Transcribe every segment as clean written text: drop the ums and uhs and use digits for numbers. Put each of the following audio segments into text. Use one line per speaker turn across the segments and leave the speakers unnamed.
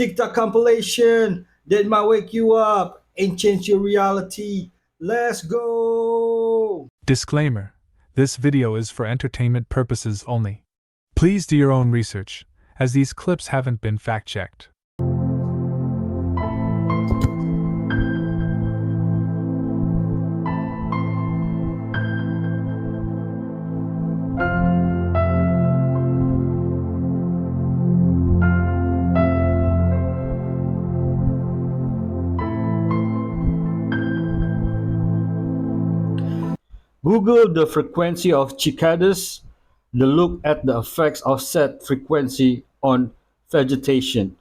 TikTok compilation that might wake you up and change your reality. Let's go!
Disclaimer: this video is for entertainment purposes only. Please do your own research, as these clips haven't been fact-checked.
Google the frequency of cicadas, the look at the effects of set frequency on vegetation.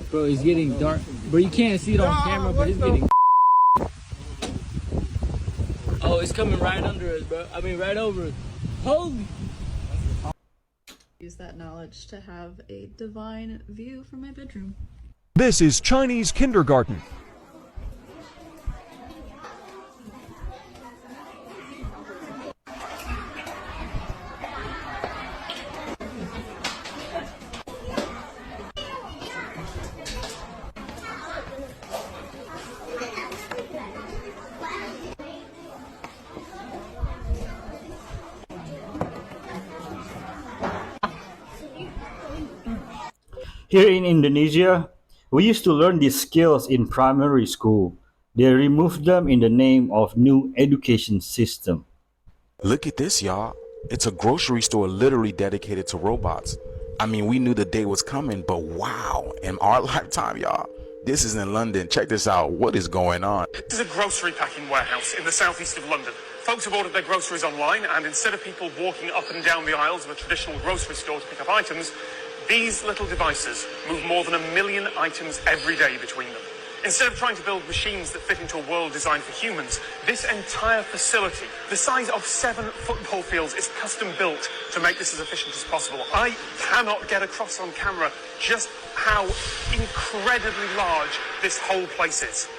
Bro, it's getting dark. Bro, you can't see it on camera, but it's getting. Oh, it's coming right under us, bro. I mean, right over us. Holy.
Use that knowledge to have a divine view from my bedroom.
This is Chinese kindergarten.
Here in Indonesia, we used to learn these skills in primary school. They removed them in the name of new education system.
Look at this, y'all. It's a grocery store literally dedicated to robots. I mean, we knew the day was coming, but wow, in our lifetime, y'all. This is in London. Check this out. What is going on?
This is a grocery packing warehouse in the southeast of London. Folks have ordered their groceries online, and instead of people walking up and down the aisles of a traditional grocery store to pick up items, these little devices move more than 1 million items every day between them. Instead of trying to build machines that fit into a world designed for humans, this entire facility, the size of 7 football fields, is custom built to make this as efficient as possible. I cannot get across on camera just how incredibly large this whole place is.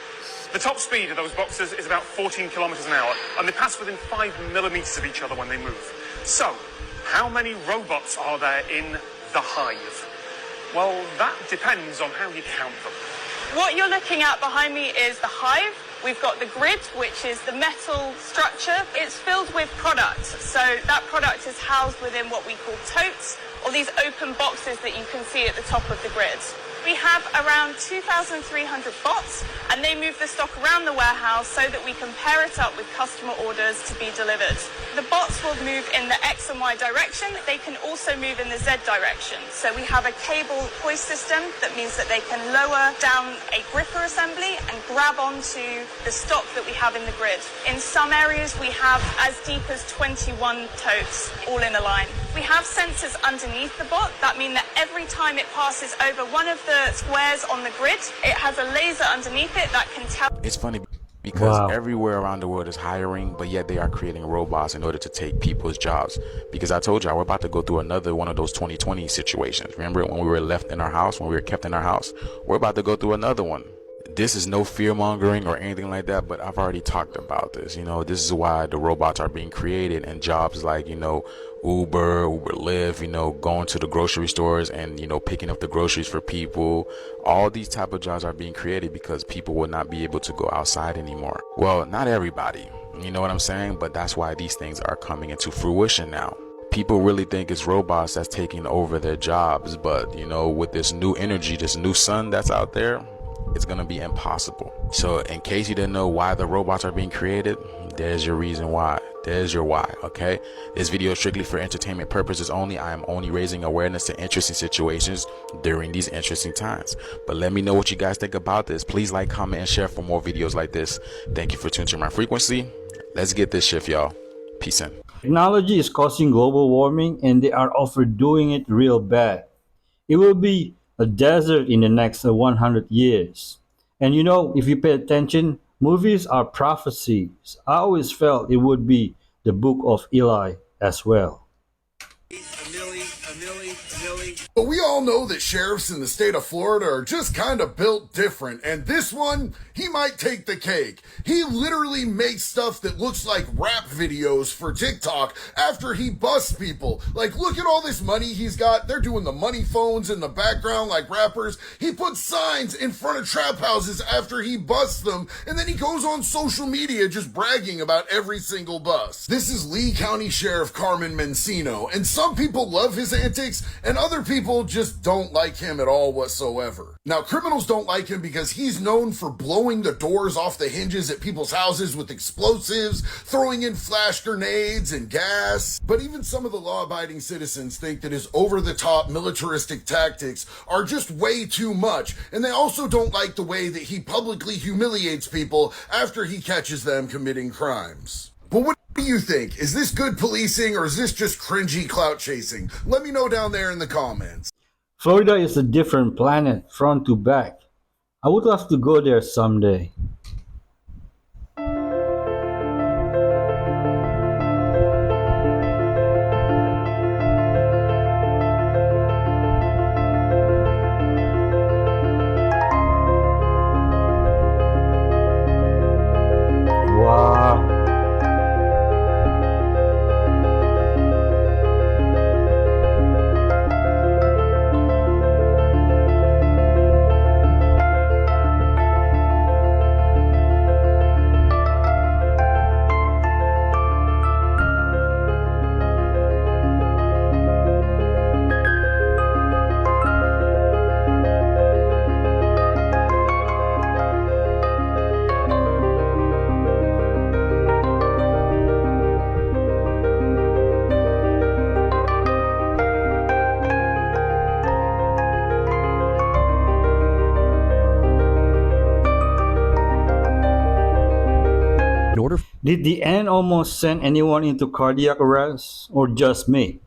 The top speed of those boxes is about 14 kilometers an hour, and they pass within 5 millimeters of each other when they move. So, how many robots are there in the hive? Well, that depends on how you count them.
What you're looking at behind me is the hive. We've got the grid, which is the metal structure. It's filled with product. So that product is housed within what we call totes, or these open boxes that you can see at the top of the grid. We have around 2,300 bots, and they move the stock around the warehouse so that we can pair it up with customer orders to be delivered. The bots will move in the X and Y direction. They can also move in the Z direction. So we have a cable hoist system that means that they can lower down a gripper assembly and grab onto the stock that we have in the grid. In some areas, we have as deep as 21 totes all in a line. We have sensors underneath the bot. That means that every time it passes over one of the squares on the grid, it has a laser underneath it that can tell.
It's funny because
Wow.
everywhere around the world is hiring, but yet they are creating robots in order to take people's jobs. Because I told y'all we're about to go through another one of those 2020 situations. Remember when we were left in our house, when we were kept in our house? We're about to go through another one. This is no fear mongering or anything like that, but I've already talked about this. This is why the robots are being created, and jobs like, Uber Lyft, going to the grocery stores and, picking up the groceries for people. All these type of jobs are being created because people will not be able to go outside anymore. Well, not everybody, you know what I'm saying? But that's why these things are coming into fruition now. People really think it's robots that's taking over their jobs, but, with this new energy, this new sun that's out there, it's gonna be impossible. So in case you didn't know why the robots are being created, there's your reason why. There's your why. Okay, this video is strictly for entertainment purposes only. I am only raising awareness to interesting situations during these interesting times. But let me know what you guys think about this. Please like, comment, and share for more videos like this. Thank you for tuning to my frequency. Let's get this shift, y'all. Peace in.
Technology is causing global warming, and they are overdoing it real bad. It will be a desert in the next 100 years. And if you pay attention, movies are prophecies. I always felt it would be the book of Eli as well.
A milli.
But we all know that sheriffs in the state of Florida are just kind of built different, and this one, he might take the cake. He literally makes stuff that looks like rap videos for TikTok after he busts people. Like, look at all this money he's got. They're doing the money phones in the background like rappers. He puts signs in front of trap houses after he busts them, and then he goes on social media just bragging about every single bust. This is Lee County Sheriff Carmen Mencino, and some people love his antics, and other people just don't like him at all whatsoever. Now, criminals don't like him because he's known for blowing the doors off the hinges at people's houses with explosives, throwing in flash grenades and gas. But even some of the law-abiding citizens think that his over-the-top militaristic tactics are just way too much, and they also don't like the way that he publicly humiliates people after he catches them committing crimes. But what do you think? Is this good policing or is this just cringy clout chasing? Let me know down there in the comments.
Florida is a different planet, front to back. I would love to go there someday. Wow.
In order
Did the end almost send anyone into cardiac arrest, or just me?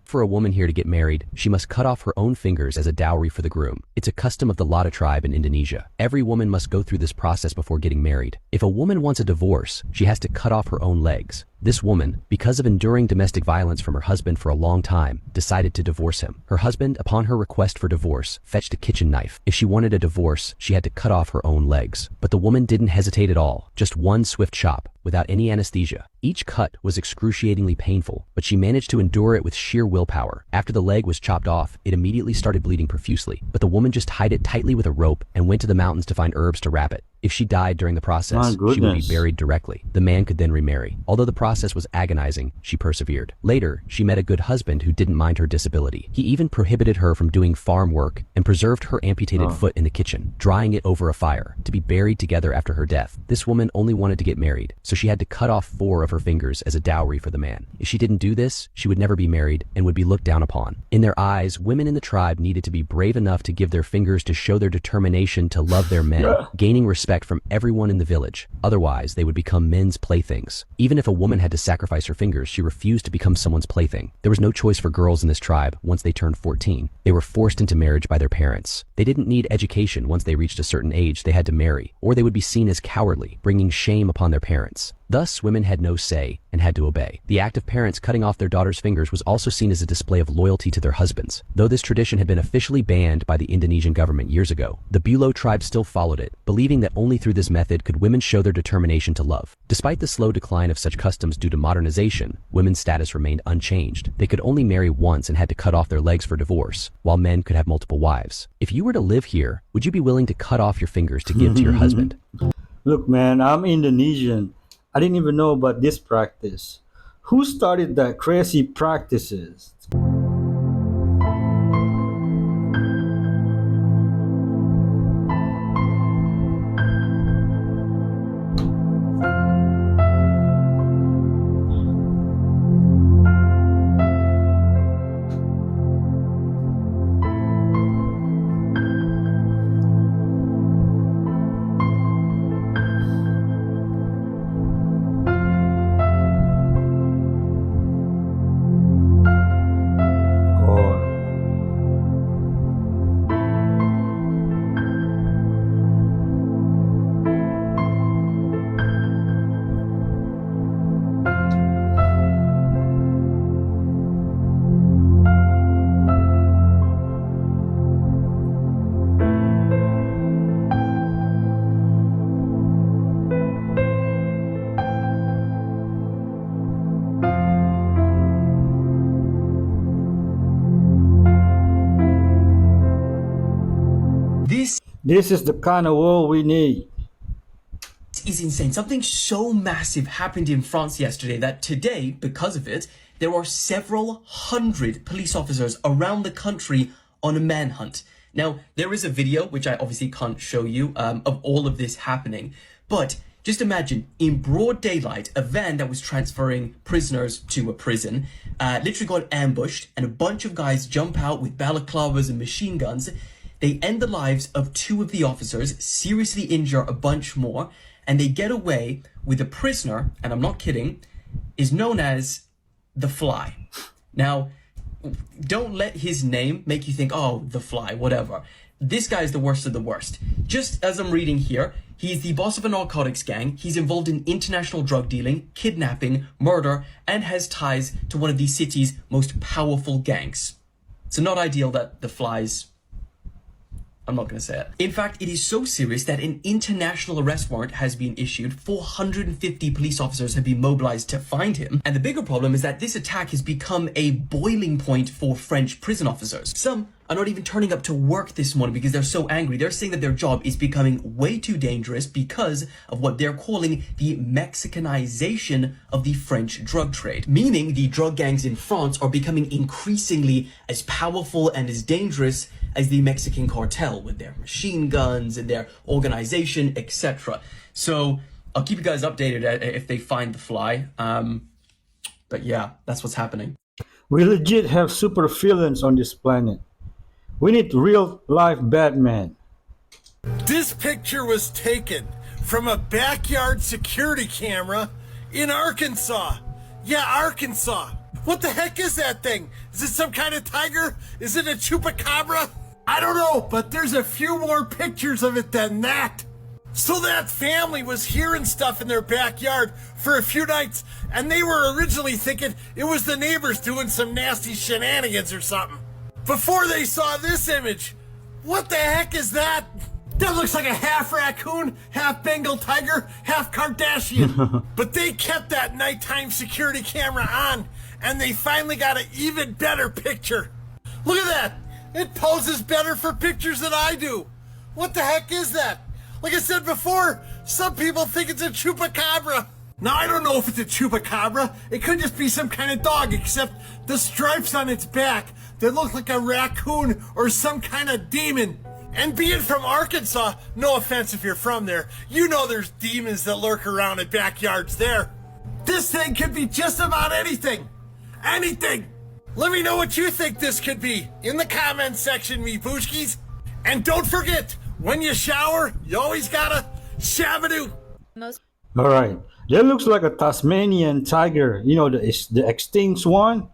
for a woman here to get married, she must cut off her own fingers as a dowry for the groom. It's a custom of the Lada tribe in Indonesia. Every woman must go through this process before getting married. If a woman wants a divorce, she has to cut off her own legs. This woman, because of enduring domestic violence from her husband for a long time, decided to divorce him. Her husband, upon her request for divorce, fetched a kitchen knife. If she wanted a divorce, she had to cut off her own legs. But the woman didn't hesitate at all. Just one swift chop, without any anesthesia. Each cut was excruciatingly painful, but she managed to endure it with sheer willpower. After the leg was chopped off, it immediately started bleeding profusely. But the woman just tied it tightly with a rope and went to the mountains to find herbs to wrap it. If she died during the process, she would be buried directly. The man could then remarry. Although the process was agonizing, she persevered. Later, she met a good husband who didn't mind her disability. He even prohibited her from doing farm work and preserved her amputated foot in the kitchen, drying it over a fire, to be buried together after her death. This woman only wanted to get married, so she had to cut off 4 of her fingers as a dowry for the man. If she didn't do this, she would never be married and would be looked down upon. In their eyes, women in the tribe needed to be brave enough to give their fingers to show their determination to love their men, gaining respect from everyone in the village. Otherwise, they would become men's playthings. Even if a woman had to sacrifice her fingers, she refused to become someone's plaything. There was no choice for girls in this tribe once they turned 14. They were forced into marriage by their parents. They didn't need education. Once they reached a certain age, they had to marry, or they would be seen as cowardly, bringing shame upon their parents. Thus, women had no say and had to obey. The act of parents cutting off their daughters' fingers was also seen as a display of loyalty to their husbands. Though this tradition had been officially banned by the Indonesian government years ago, the Bulo tribe still followed it, believing that only through this method could women show their determination to love. Despite the slow decline of such customs due to modernization, women's status remained unchanged. They could only marry once and had to cut off their legs for divorce, while men could have multiple wives. If you were to live here, would you be willing to cut off your fingers to give to your husband?
Look, man, I'm Indonesian. I didn't even know about this practice. Who started that crazy practices? This is the kind of world we need.
Is insane. Something so massive happened in France yesterday that today, because of it, there are several hundred police officers around the country on a manhunt. Now, there is a video, which I obviously can't show you, of all of this happening. But just imagine, in broad daylight, a van that was transferring prisoners to a prison literally got ambushed, and a bunch of guys jump out with balaclavas and machine guns. They end the lives of 2 of the officers, seriously injure a bunch more, and they get away with a prisoner, and I'm not kidding, is known as the Fly. Now, don't let his name make you think, oh, the Fly, whatever. This guy is the worst of the worst. Just as I'm reading here, he's the boss of a narcotics gang. He's involved in international drug dealing, kidnapping, murder, and has ties to one of the city's most powerful gangs. So not ideal that the Fly's... I'm not going to say it. In fact, it is so serious that an international arrest warrant has been issued. 450 police officers have been mobilized to find him. And the bigger problem is that this attack has become a boiling point for French prison officers. Some are not even turning up to work this morning because they're so angry. They're saying that their job is becoming way too dangerous because of what they're calling the Mexicanization of the French drug trade. Meaning the drug gangs in France are becoming increasingly as powerful and as dangerous as the Mexican cartel with their machine guns and their organization, etc. So I'll keep you guys updated if they find the Fly. But yeah, that's what's happening.
We legit have super villains on this planet. We need real life Batman.
This picture was taken from a backyard security camera in Arkansas. Yeah, Arkansas. What the heck is that thing? Is it some kind of tiger? Is it a chupacabra? I don't know, but there's a few more pictures of it than that. So that family was hearing stuff in their backyard for a few nights, and they were originally thinking it was the neighbors doing some nasty shenanigans or something. Before they saw this image. What the heck is that? That looks like a half raccoon, half Bengal tiger, half Kardashian. But they kept that nighttime security camera on, and they finally got an even better picture. Look at that. It poses better for pictures than I do. What the heck is that? Like I said before, some people think it's a chupacabra. Now, I don't know if it's a chupacabra. It could just be some kind of dog, except the stripes on its back that look like a raccoon or some kind of demon. And being from Arkansas, no offense if you're from there, you know there's demons that lurk around in backyards there. This thing could be just about anything. Anything. Let me know what you think this could be in the comments section, me booshkies. And don't forget, when you shower, you always gotta shabadoo.
Alright, that looks like a Tasmanian tiger. You know, the extinct one?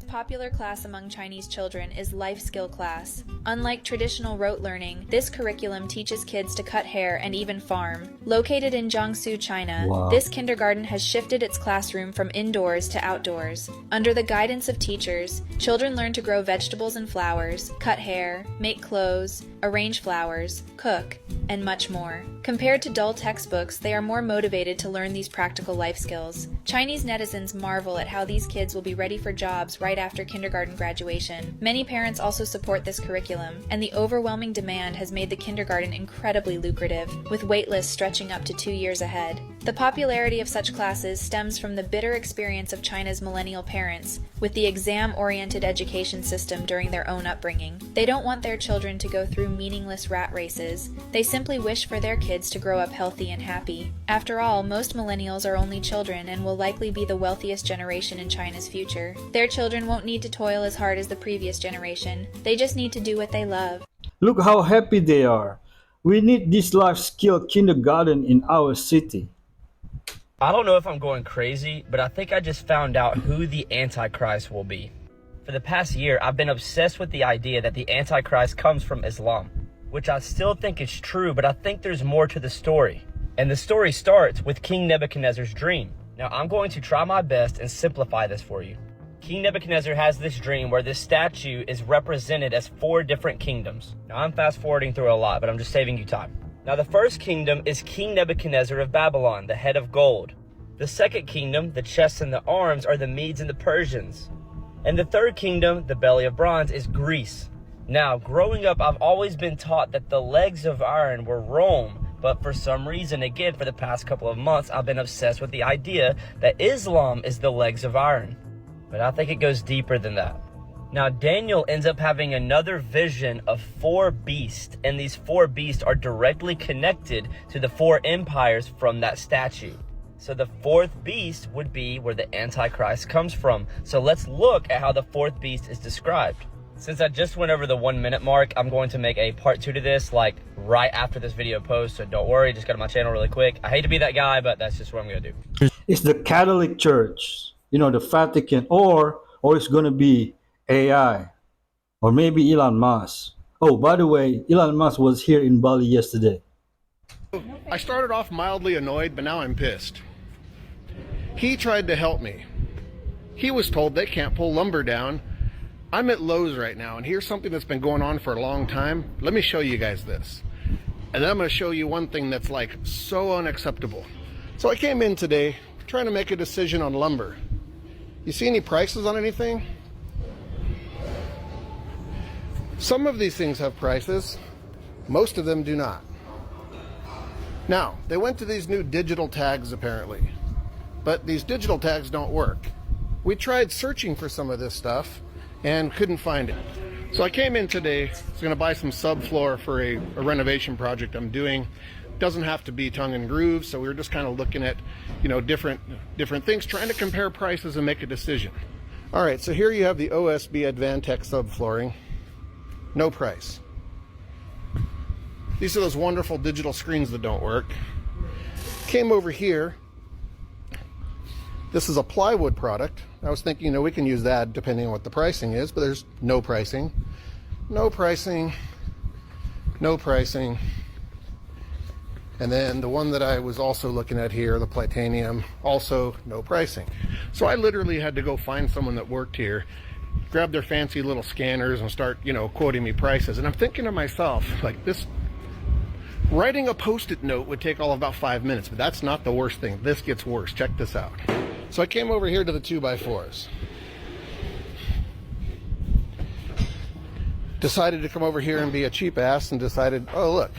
Popular class among Chinese children is life skill class. Unlike traditional rote learning, this curriculum teaches kids to cut hair and even farm. Located in Jiangsu, China, this kindergarten has shifted its classroom from indoors to outdoors. Under the guidance of teachers, children learn to grow vegetables and flowers, cut hair, make clothes, arrange flowers, cook, and much more. Compared to dull textbooks, they are more motivated to learn these practical life skills. Chinese netizens marvel at how these kids will be ready for jobs right after kindergarten graduation. Many parents also support this curriculum, and the overwhelming demand has made the kindergarten incredibly lucrative, with waitlists stretching up to 2 years ahead. The popularity of such classes stems from the bitter experience of China's millennial parents with the exam-oriented education system during their own upbringing. They don't want their children to go through meaningless rat races. They simply wish for their kids to grow up healthy and happy. After all, most millennials are only children and will likely be the wealthiest generation in China's future. Their children won't need to toil as hard as the previous generation. They just need to do what they love.
Look how happy they are. We need this life skill kindergarten in our city.
I don't know if I'm going crazy, but I think I just found out who the Antichrist will be. For the past year, I've been obsessed with the idea that the Antichrist comes from Islam, which I still think is true, but I think there's more to the story. And the story starts with King Nebuchadnezzar's dream. Now, I'm going to try my best and simplify this for you. King Nebuchadnezzar has this dream where this statue is represented as 4 different kingdoms. Now, I'm fast forwarding through a lot, but I'm just saving you time. Now, the first kingdom is King Nebuchadnezzar of Babylon, the head of gold. The second kingdom, the chests and the arms, are the Medes and the Persians. And the third kingdom, the belly of bronze, is Greece. Now, growing up, I've always been taught that the legs of iron were Rome, but for some reason, again, for the past couple of months, I've been obsessed with the idea that Islam is the legs of iron. But I think it goes deeper than that. Now, Daniel ends up having another vision of 4 beasts, and these 4 beasts are directly connected to the 4 empires from that statue. So the 4th beast would be where the Antichrist comes from. So let's look at how the 4th beast is described. Since I just went over the 1 minute mark, I'm going to make a part 2 to this, like right after this video posts, so don't worry, just go to my channel really quick. I hate to be that guy, but that's just what I'm gonna do.
It's the Catholic Church, the Vatican, or it's going to be AI, or maybe Elon Musk. Oh, by the way, Elon Musk was here in Bali yesterday.
I started off mildly annoyed, but now I'm pissed. He tried to help me. He was told they can't pull lumber down. I'm at Lowe's right now, and here's something that's been going on for a long time. Let me show you guys this. And then I'm going to show you one thing that's like so unacceptable. So I came in today trying to make a decision on lumber. You see any prices on anything? Some of these things have prices. Most of them do not. Now, they went to these new digital tags apparently, but these digital tags don't work. We tried searching for some of this stuff and couldn't find it. So I came in today, I was gonna buy some subfloor for a renovation project I'm doing. Doesn't have to be tongue and groove, so we were just kind of looking at, different things, trying to compare prices and make a decision. All right, so here you have the OSB Advantech subflooring, no price. These are those wonderful digital screens that don't work. Came over here. This is a plywood product. I was thinking, we can use that depending on what the pricing is, but there's no pricing. No pricing. No pricing. And then the one that I was also looking at here, the Platanium, also no pricing. So I literally had to go find someone that worked here, grab their fancy little scanners and start, quoting me prices. And I'm thinking to myself, like, this, writing a post-it note would take all of about 5 minutes, but that's not the worst thing. This gets worse. Check this out. So I came over here to the 2x4s. Decided to come over here and be a cheap ass and decided, oh look,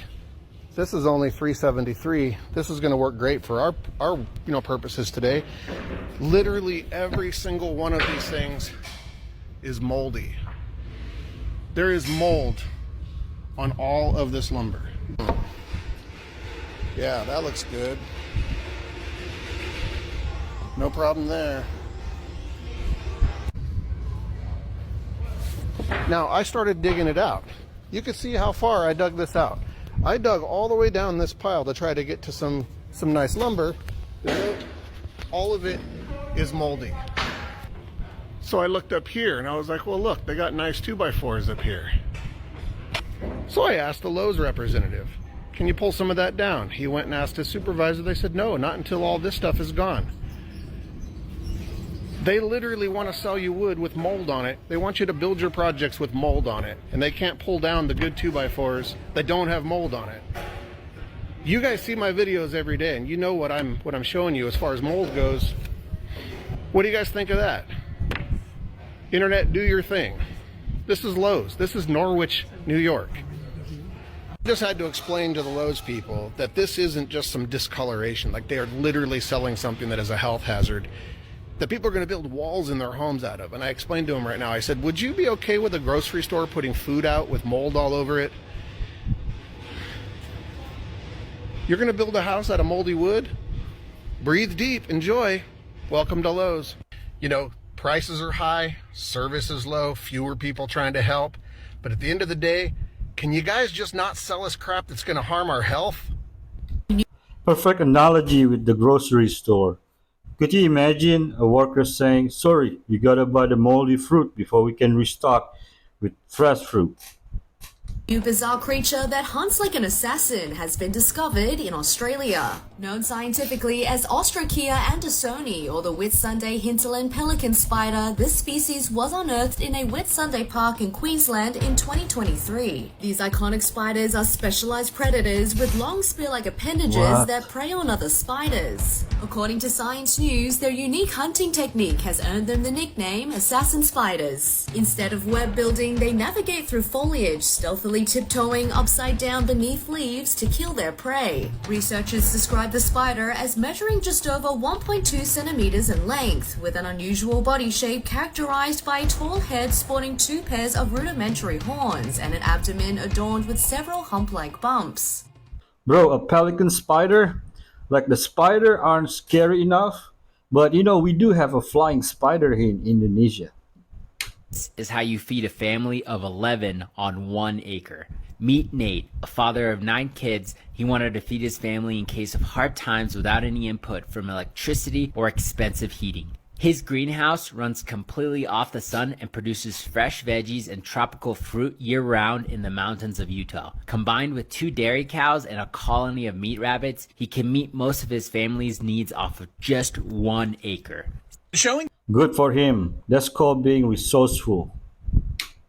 this is only $373. This is going to work great for our purposes today. Literally every single one of these things is moldy. There is mold on all of this lumber. Yeah, that looks good. No problem there. Now, I started digging it out. You can see how far I dug this out. I dug all the way down this pile to try to get to some nice lumber. All of it is moldy. So I looked up here and I was like, well, look, they got nice 2x4s up here. So I asked the Lowe's representative, can you pull some of that down? He went and asked his supervisor. They said, no, not until all this stuff is gone. They literally want to sell you wood with mold on it. They want you to build your projects with mold on it. And they can't pull down the good 2x4s that don't have mold on it. You guys see my videos every day and you know what I'm showing you as far as mold goes. What do you guys think of that? Internet, do your thing. This is Lowe's. This is Norwich, New York. I just had to explain to the Lowe's people that this isn't just some discoloration. Like, they are literally selling something that is a health hazard that people are going to build walls in their homes out of. And I explained to them right now, I said, would you be okay with a grocery store putting food out with mold all over it? You're going to build a house out of moldy wood? Breathe deep, enjoy. Welcome to Lowe's. Prices are high, service is low, fewer people trying to help. But at the end of the day, can you guys just not sell us crap that's going to harm our health?
Perfect analogy with the grocery store. Could you imagine a worker saying, sorry, you gotta buy the moldy fruit before we can restock with fresh fruit?
new bizarre creature that hunts like an assassin has been discovered in Australia. Known scientifically as Ostrachia andersoni, or the Whitsunday hinterland pelican spider, this species was unearthed in a Whitsunday park in Queensland in 2023. These iconic spiders are specialized predators with long spear-like appendages that prey on other spiders. According to Science News, their unique hunting technique has earned them the nickname assassin spiders. Instead of web building, they navigate through foliage, stealthily tiptoeing upside down beneath leaves to kill their prey. Researchers describe the spider as measuring just over 1.2 centimeters in length, with an unusual body shape characterized by a tall head sporting 2 pairs of rudimentary horns and an abdomen adorned with several hump-like bumps.
Bro, a pelican spider? Like the spider aren't scary enough? But we do have a flying spider here in Indonesia.
This is how you feed a family of 11 on 1 acre. Meet Nate, a father of 9 kids. He wanted to feed his family in case of hard times without any input from electricity or expensive heating. His greenhouse runs completely off the sun and produces fresh veggies and tropical fruit year-round in the mountains of Utah. Combined with 2 dairy cows and a colony of meat rabbits, he can meet most of his family's needs off of just 1 acre.
Showing
Good for him. That's called being resourceful.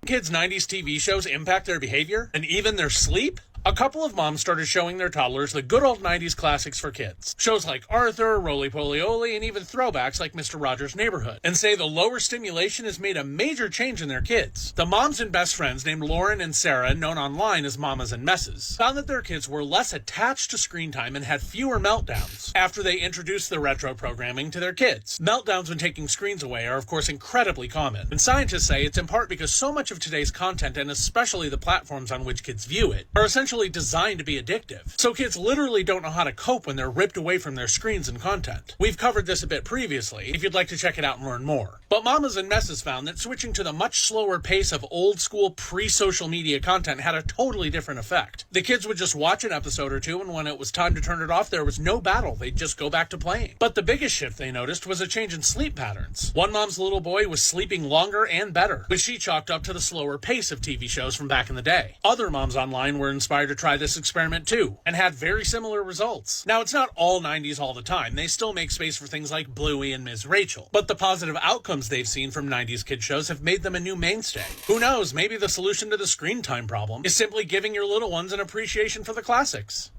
kids 90s TV shows impact their behavior and even their sleep? A couple of moms started showing their toddlers the good old 90s classics for kids. Shows like Arthur, Roly Poly Oly, and even throwbacks like Mr. Rogers' Neighborhood. And say the lower stimulation has made a major change in their kids. The moms and best friends named Lauren and Sarah, known online as Mamas and Messes, found that their kids were less attached to screen time and had fewer meltdowns after they introduced the retro programming to their kids. Meltdowns when taking screens away are of course incredibly common. And scientists say it's in part because so much of today's content, and especially the platforms on which kids view it, are essentially designed to be addictive. So kids literally don't know how to cope when they're ripped away from their screens and content. We've covered this a bit previously, if you'd like to check it out and learn more. But Mamas and Messes found that switching to the much slower pace of old school pre-social media content had a totally different effect. The kids would just watch an episode or two, and when it was time to turn it off, there was no battle. They'd just go back to playing. But the biggest shift they noticed was a change in sleep patterns. One mom's little boy was sleeping longer and better, which she chalked up to the slower pace of TV shows from back in the day. Other moms online were inspired to try this experiment too, and had very similar results. Now, it's not all 90s all the time. They still make space for things like Bluey and Ms. Rachel. But the positive outcomes they've seen from 90s kid shows have made them a new mainstay. Who knows, maybe the solution to the screen time problem is simply giving your little ones an appreciation for the classics.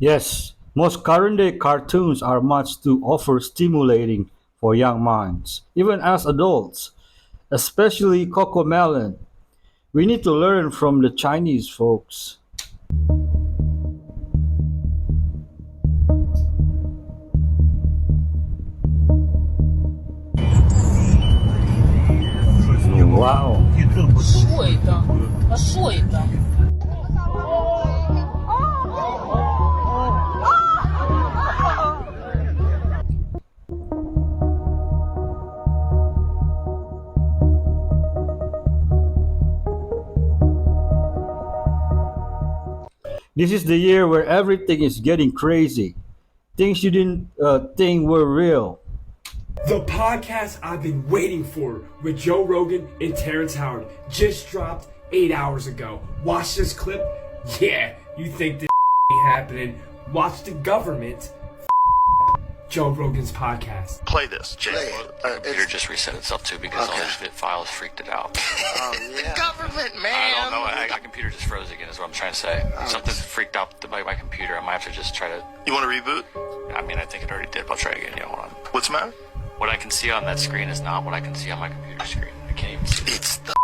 Yes, most current day cartoons are much too over-stimulating for young minds, even as adults, especially Cocomelon. We need to learn from the Chinese folks. Wow. This is the year where everything is getting crazy. Things you didn't think were real.
The podcast I've been waiting for with Joe Rogan and Terrence Howard just dropped 8 hours ago. Watch this clip. Yeah, you think this ain't happening. Watch the government Joe Rogan's podcast.
Play this.
Computer just reset itself too because all these zip files freaked it out.
The government, man.
I don't know. My computer just froze again. Is what I'm trying to say. Something freaked out my computer. I might have to just try to.
You want to reboot?
I mean, I think it already did. But I'll try again. Hold on.
What's the matter?
What I can see on that screen is not what I can see on my computer screen. I can't even see.
It's the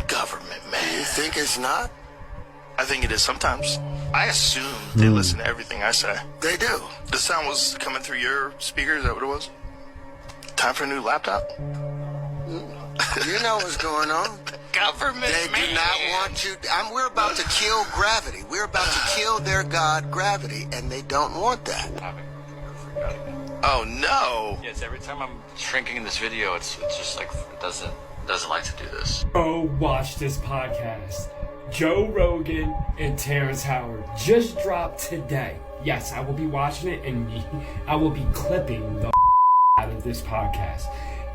government, man.
You think it's not?
I think it is sometimes. I assume they listen to everything I say.
They do.
The sound was coming through your speakers. Is that what it was? Time for a new laptop?
You know what's going on.
Government,
They
man.
do not want you. We're about to kill gravity. We're about to kill their god, gravity, and they don't want that.
Oh no!
Yes, every time I'm shrinking in this video, it's just like it doesn't like to do this.
Go watch this podcast. Joe Rogan and Terrence Howard just dropped today. Yes, I will be watching it and I will be clipping the out of this podcast.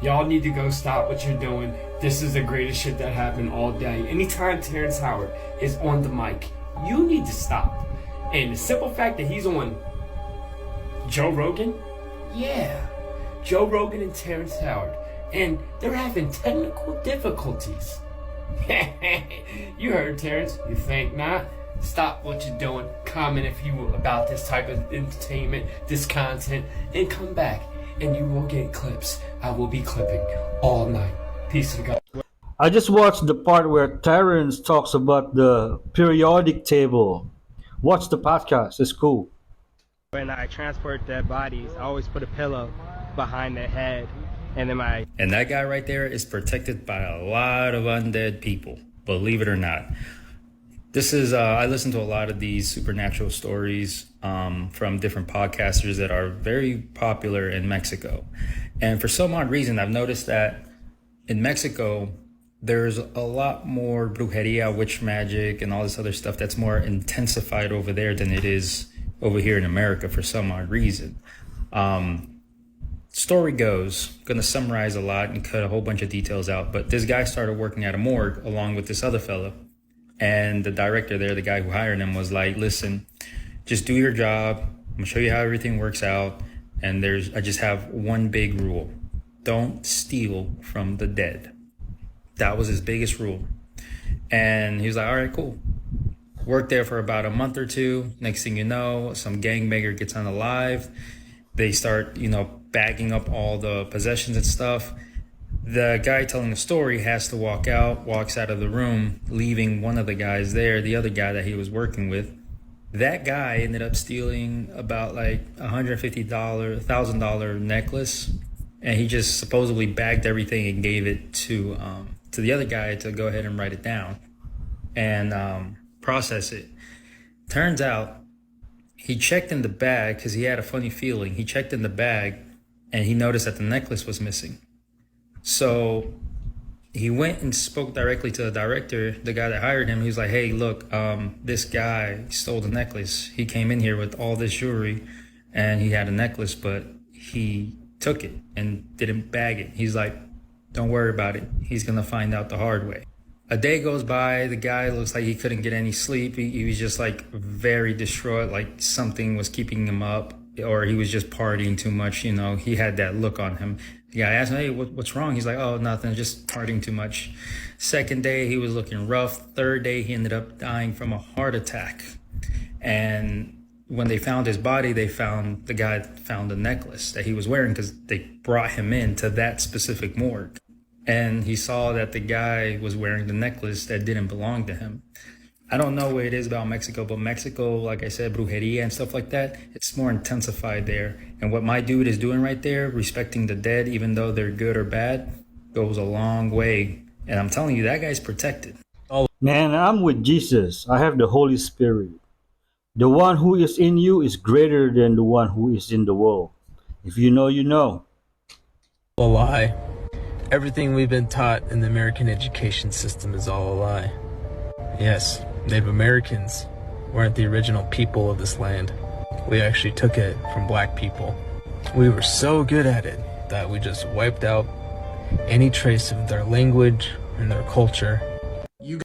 Y'all need to go stop what you're doing. This is the greatest shit that happened all day. Anytime Terrence Howard is on the mic, you need to stop. And the simple fact that he's on Joe Rogan, yeah, Joe Rogan and Terrence Howard, and they're having technical difficulties. You heard Terrence, you think not? Stop what you're doing, comment if you will about this type of entertainment, this content, and come back and you will get clips. I will be clipping all night. Peace and God.
I just watched the part where Terrence talks about the periodic table. Watch the podcast, it's cool.
When I transport dead bodies, I always put a pillow behind their head, and then
And that guy right there is protected by a lot of undead people, believe it or not. This is, I listen to a lot of these supernatural stories from different podcasters that are very popular in Mexico. And for some odd reason, I've noticed that in Mexico, there's a lot more brujeria, witch magic, and all this other stuff that's more intensified over there than it is over here in America for some odd reason. Story goes, gonna summarize a lot and cut a whole bunch of details out, but this guy started working at a morgue along with this other fella. And the director there, the guy who hired him, was like, listen, just do your job. I'm gonna show you how everything works out. And I just have one big rule. Don't steal from the dead. That was his biggest rule. And he was like, all right, cool. Worked there for about a month or two. Next thing you know, some gangbanger gets unalive. They start, bagging up all the possessions and stuff. The guy telling the story has to walks out of the room, leaving one of the guys there, the other guy that he was working with. That guy ended up stealing about like $150,000 necklace, and he just supposedly bagged everything and gave it to the other guy to go ahead and write it down and process it. Turns out he checked in the bag because he had a funny feeling. He checked in the bag and he noticed that the necklace was missing. So he went and spoke directly to the director, the guy that hired him. He was like, hey, look, this guy stole the necklace. He came in here with all this jewelry and he had a necklace, but he took it and didn't bag it. He's like, don't worry about it. He's going to find out the hard way. A day goes by. The guy looks like he couldn't get any sleep. He was just like very distraught, like something was keeping him up, or he was just partying too much. He had that look on him. The guy asked him, hey, what's wrong? He's like, oh, nothing, just partying too much. Second day, he was looking rough. Third day, he ended up dying from a heart attack. And when they found his body, the guy found the necklace that he was wearing because they brought him in to that specific morgue. And he saw that the guy was wearing the necklace that didn't belong to him. I don't know what it is about Mexico, but Mexico, like I said, brujeria and stuff like that, it's more intensified there. And what my dude is doing right there, respecting the dead, even though they're good or bad, goes a long way. And I'm telling you, that guy's protected.
Man, I'm with Jesus. I have the Holy Spirit. The one who is in you is greater than the one who is in the world. If you know, you know.
A lie. Everything we've been taught in the American education system is all a lie. Yes, Native Americans weren't the original people of this land. We actually took it from black people. We were so good at it that we just wiped out any trace of their language and their culture.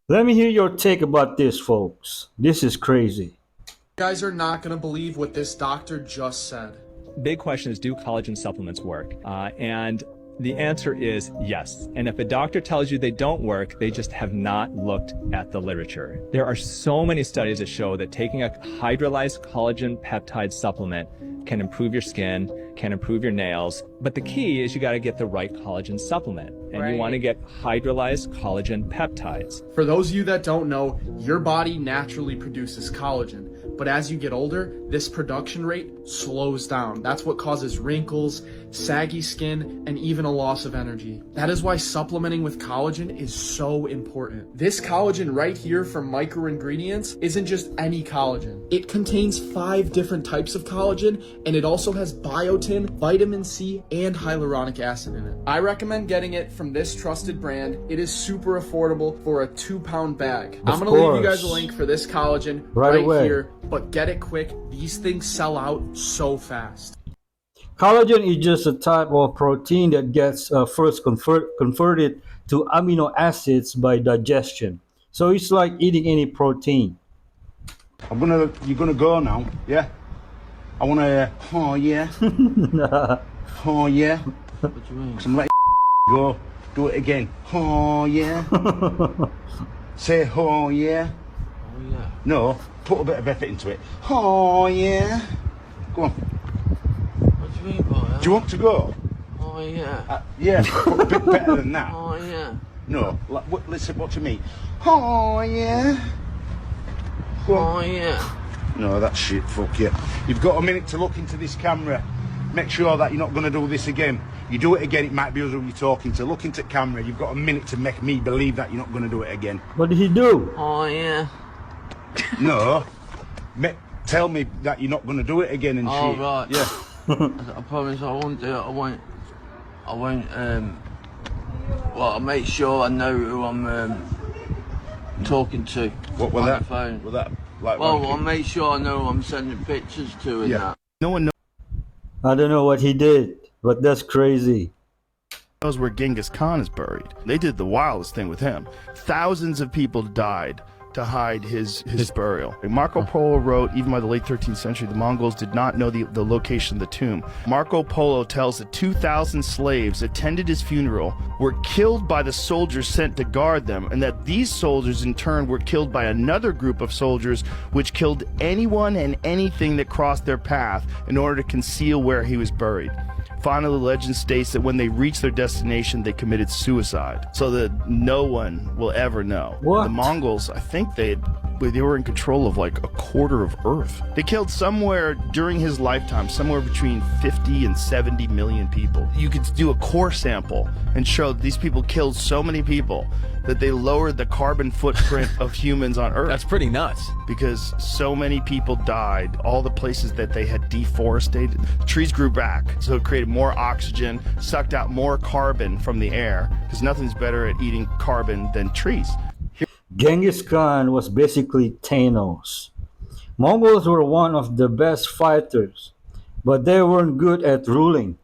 Let me hear your take about this, folks. This is crazy.
You guys are not going to believe what this doctor just said.
Big question is, do collagen supplements work? And the answer is yes. And if a doctor tells you they don't work, they just have not looked at the literature. There are so many studies that show that taking a hydrolyzed collagen peptide supplement can improve your skin, can improve your nails. But the key is you got to get the right collagen supplement. And you want to get hydrolyzed collagen peptides.
For those of you that don't know, your body naturally produces collagen. But as you get older, this production rate slows down. That's what causes wrinkles, saggy skin, and even a loss of energy. That is why supplementing with collagen is so important. This collagen right here from Micro Ingredients isn't just any collagen. It contains 5 different types of collagen, and it also has biotin, vitamin C, and hyaluronic acid in it. I recommend getting it from this trusted brand. It is super affordable for a 2-pound bag. I'm gonna leave you guys a link for this collagen right here. But get it quick. These things sell out so fast.
Collagen is just a type of protein that gets first converted to amino acids by digestion. So it's like eating any protein.
You're gonna go now, yeah? I wanna, oh yeah. Oh yeah. What do you mean? 'Cause I'm letting go. Do it again. Oh yeah. Say oh yeah. Oh yeah. No, put a bit of effort into it. Oh yeah. Go on.
What do you mean by that?
Do you want to go?
Oh yeah.
Yeah, but a bit better than that.
Oh yeah.
No, listen, what to me? Oh yeah. Go on.
Oh yeah.
No, that's shit, fuck you. You've got a minute to look into this camera. Make sure that you're not going to do this again. You do it again, it might be us who you're talking to. Look into camera. You've got a minute to make me believe that you're not going to do it again.
What did he do?
Oh yeah.
No. Tell me that you're not going to do it again and
Oh
shit.
right.
Yeah.
I promise I won't do it. I won't. Well, I'll make sure I know who I'm talking to.
What was
on
that?
The phone.
Was that like?
Well, I'll make sure I know who I'm sending pictures to and that.
No one
I don't know what he did, but that's crazy.
knows where Genghis Khan is buried. They did the wildest thing with him. Thousands of people died to hide his burial. Marco Polo wrote, even by the late 13th century, the Mongols did not know the location of the tomb. Marco Polo tells that 2,000 slaves attended his funeral, were killed by the soldiers sent to guard them, and that these soldiers in turn were killed by another group of soldiers which killed anyone and anything that crossed their path in order to conceal where he was buried. Finally, the legend states that when they reached their destination, they committed suicide, so that no one will ever know.
What?
The Mongols, I think they were in control of like a quarter of Earth. They killed somewhere during his lifetime, somewhere between 50 and 70 million people. You could do a core sample and show that these people killed so many people that they lowered the carbon footprint of humans on Earth.
That's pretty nuts.
Because so many people died, all the places that they had deforested, trees grew back, so it created more oxygen, sucked out more carbon from the air, because nothing's better at eating carbon than trees.
Genghis Khan was basically Thanos. Mongols were one of the best fighters, but they weren't good at ruling.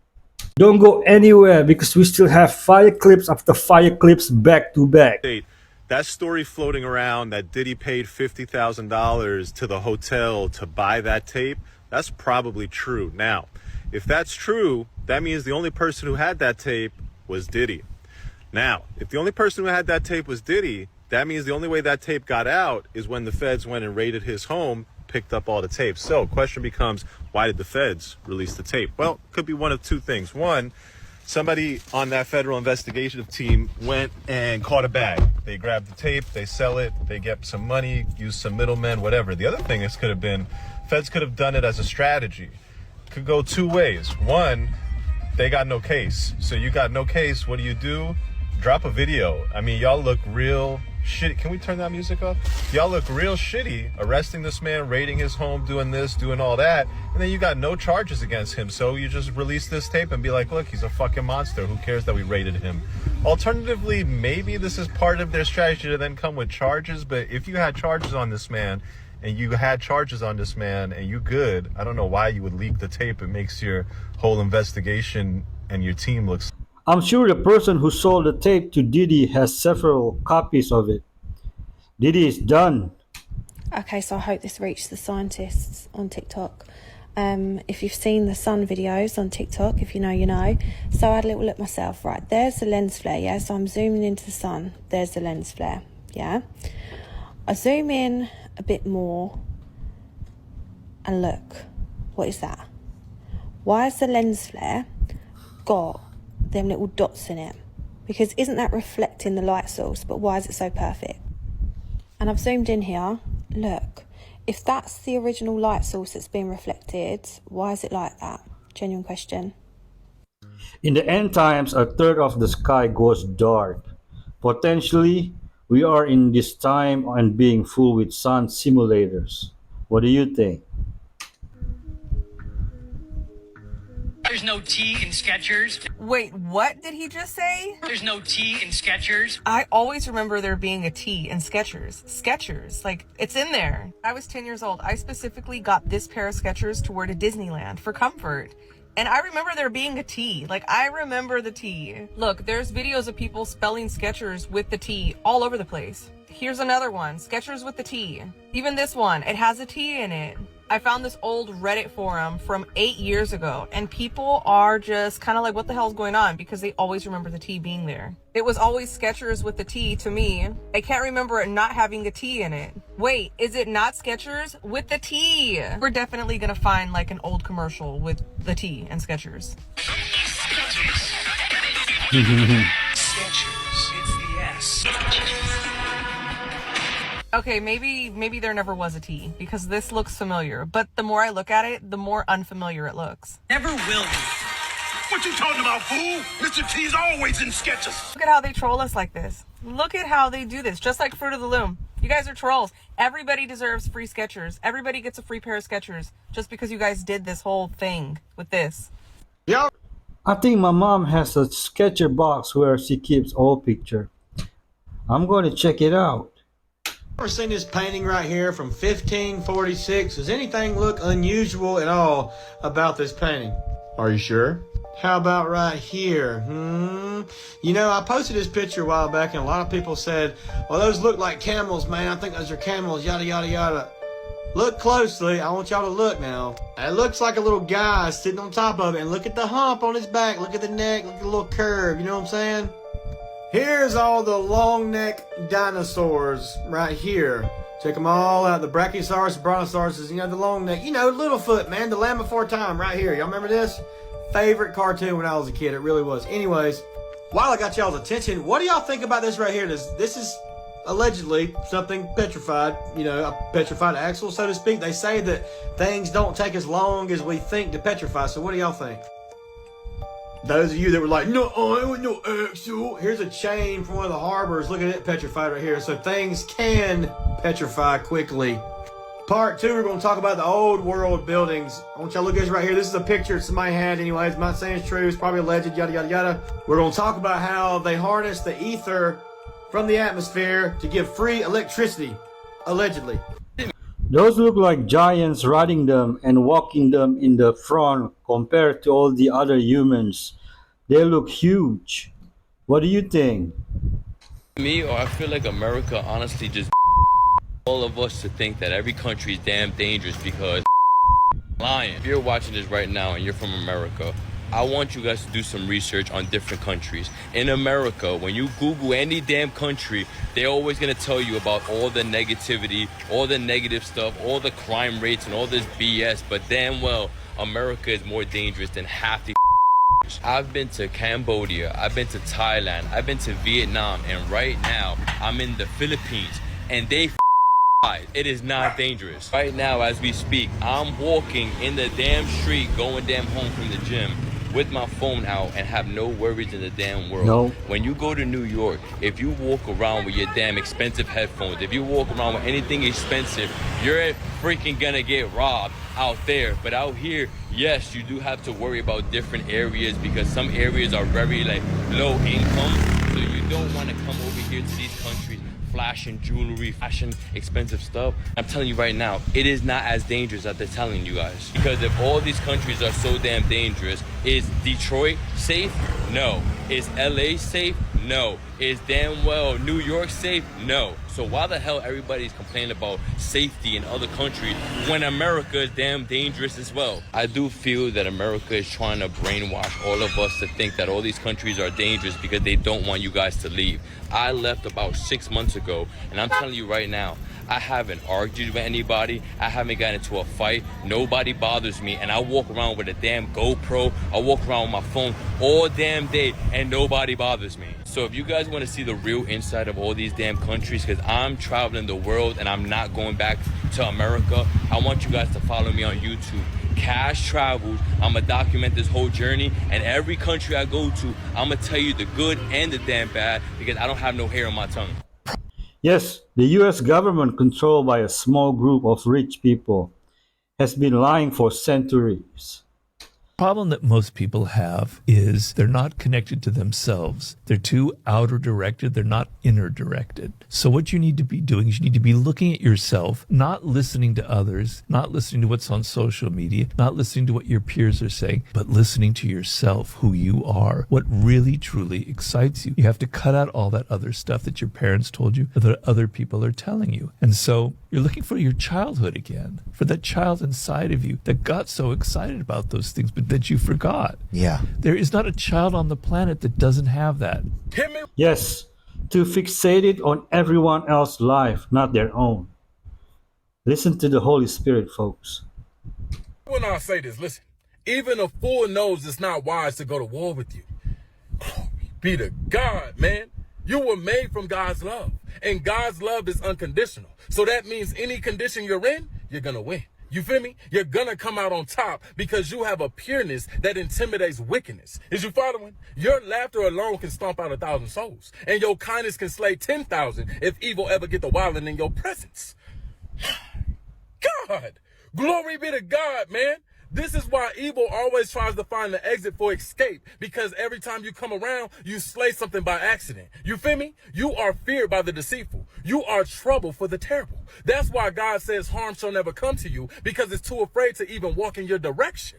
Don't go anywhere because we still have fire clips after fire clips back to back.
That story floating around that Diddy paid $50,000 to the hotel to buy that tape, that's probably true. Now, if that's true, that means the only person who had that tape was Diddy. Now, if the only person who had that tape was Diddy, that means the only way that tape got out is when the feds went and raided his home, picked up all the tapes. So question becomes, why did the feds release the tape? Well, could be one of two things. One, somebody on that federal investigative team went and caught a bag. They grabbed the tape, they sell it, they get some money, use some middlemen, whatever. The other thing is could have been, feds could have done it as a strategy. Could go two ways. One, they got no case. So you got no case, what do? Drop a video. I mean, y'all look real shitty. Can we turn that music off? Y'all look real shitty arresting this man, raiding his home, doing this, doing all that, and then you got no charges against him. So you just release this tape and be like, look, he's a fucking monster. Who cares that we raided him? Alternatively, maybe this is part of their strategy to then come with charges, but if you had charges on this man and you good, I don't know why you would leak the tape. It makes your whole investigation and your team look.
I'm sure the person who sold the tape to Diddy has several copies of it. Diddy is done.
Okay, so I hope this reached the scientists on TikTok. If you've seen the sun videos on TikTok, if you know, you know. So I had a little look myself. Right, there's the lens flare, yeah? So I'm zooming into the sun. There's the lens flare, yeah? I zoom in a bit more and look. What is that? Why has the lens flare got them little dots in it? Because isn't that reflecting the light source? But why is it so perfect? And I've zoomed in here. Look, if that's the original light source that's being reflected, why is it like that? Genuine question.
In the end times, a third of the sky goes dark. Potentially, we are in this time and being full with sun simulators. What do you think?
There's no T in Skechers.
Wait, what did he just say?
There's no T in Skechers.
I always remember there being a T in Skechers. Skechers, like, it's in there. I was 10 years old. I specifically got this pair of Skechers to wear to Disneyland for comfort. And I remember there being a T. Like, I remember the T. Look, there's videos of people spelling Skechers with the T all over the place. Here's another one, Skechers with the T. Even this one, it has a T in it. I found this old Reddit forum from 8 years ago, and people are just kind of like, what the hell's going on? Because they always remember the T being there. It was always Skechers with the T to me. I can't remember it not having a T in it. Wait, is it not Skechers with the T? We're definitely gonna find like an old commercial with the T and Skechers. Okay, maybe there never was a T, because this looks familiar, but the more I look at it, the more unfamiliar it looks.
Never will be. What you talking about, fool? Mr. T's always in sketches.
Look at how they troll us like this. Look at how they do this, just like Fruit of the Loom. You guys are trolls. Everybody deserves free Skechers. Everybody gets a free pair of Skechers just because you guys did this whole thing with this.
Yeah. I think my mom has a sketcher box where she keeps old picture. I'm going to check it out.
Ever seen this painting right here from 1546? Does anything look unusual at all about this painting? Are you sure? How about right here? You know, I posted this picture a while back and a lot of people said, well, those look like camels, man. I think those are camels, yada, yada, yada. Look closely. I want y'all to look now. It looks like a little guy sitting on top of it. And look at the hump on his back. Look at the neck. Look at the little curve. You know what I'm saying? Here's all the long neck dinosaurs right here. Check them all out. The Brachiosaurus, the Brontosaurus, you know, the long neck. You know, Littlefoot, man. The Land Before Time right here. Y'all remember this? Favorite cartoon when I was a kid. It really was. Anyways, while I got y'all's attention, what do y'all think about this right here? This is allegedly something petrified, you know, a petrified axle, so to speak. They say that things don't take as long as we think to petrify. So what do y'all think? Those of you that were like, no, it was no axle. Here's a chain from one of the harbors. Look at it petrified right here. So things can petrify quickly. Part 2, we're going to talk about the old world buildings. I want y'all to look at this right here. This is a picture somebody had anyways. I'm not saying it's true. It's probably alleged, yada, yada, yada. We're going to talk about how they harness the ether from the atmosphere to give free electricity, allegedly.
Those look like giants riding them and walking them in the front compared to all the other humans. They look huge. What do you think?
Me, or I feel like America honestly just all of us to think that every country is damn dangerous because lying. If you're watching this right now and you're from America, I want you guys to do some research on different countries. In America, when you Google any damn country, they're always gonna tell you about all the negativity, all the negative stuff, all the crime rates and all this BS, but damn well, America is more dangerous than half the I've been to Cambodia, I've been to Thailand, I've been to Vietnam, and right now, I'm in the Philippines, and they it is not dangerous. Right now, as we speak, I'm walking in the damn street, going damn home from the gym with my phone out and have no worries in the damn world.
No.
When you go to New York, if you walk around with your damn expensive headphones, if you walk around with anything expensive, you're freaking gonna get robbed out there. But out here, yes, you do have to worry about different areas because some areas are very like low income. So you don't want to come over here to these countries flashing jewelry, flashing expensive stuff. I'm telling you right now, it is not as dangerous as they're telling you guys. Because if all these countries are so damn dangerous, is Detroit safe? No. Is LA safe? No. Is damn well New York safe? No. So why the hell everybody's complaining about safety in other countries when America is damn dangerous as well? I do feel that America is trying to brainwash all of us to think that all these countries are dangerous because they don't want you guys to leave. I left about 6 months ago, and I'm telling you right now, I haven't argued with anybody. I haven't gotten into a fight. Nobody bothers me. And I walk around with a damn GoPro. I walk around with my phone all damn day and nobody bothers me. So if you guys want to see the real inside of all these damn countries, because I'm traveling the world and I'm not going back to America, I want you guys to follow me on YouTube. Cash Travels. I'm gonna document this whole journey, and every country I go to, I'm gonna tell you the good and the damn bad because I don't have no hair on my tongue.
Yes, the US government, controlled by a small group of rich people, has been lying for centuries.
Problem that most people have is they're not connected to themselves. They're too outer directed. They're not inner directed. So what you need to be doing is you need to be looking at yourself, not listening to others, not listening to what's on social media, not listening to what your peers are saying, but listening to yourself, who you are, what really truly excites you. You have to cut out all that other stuff that your parents told you or that other people are telling you. And so you're looking for your childhood again, for that child inside of you that got so excited about those things, but that you forgot.
Yeah.
There is not a child on the planet that doesn't have that.
Yes, too fixated on everyone else's life, not their own. Listen to the Holy Spirit, folks.
When I say this, listen, even a fool knows it's not wise to go to war with you. Be to God, man. You were made from God's love, and God's love is unconditional. So that means any condition you're in, you're going to win. You feel me? You're gonna come out on top because you have a pureness that intimidates wickedness. Is you following? Your laughter alone can stomp out 1,000 souls, and your kindness can slay 10,000 if evil ever get the wilding in your presence. God, glory be to God, man. This is why evil always tries to find the exit for escape, because every time you come around, you slay something by accident. You feel me? You are feared by the deceitful. You are trouble for the terrible. That's why God says harm shall never come to you, because it's too afraid to even walk in your direction.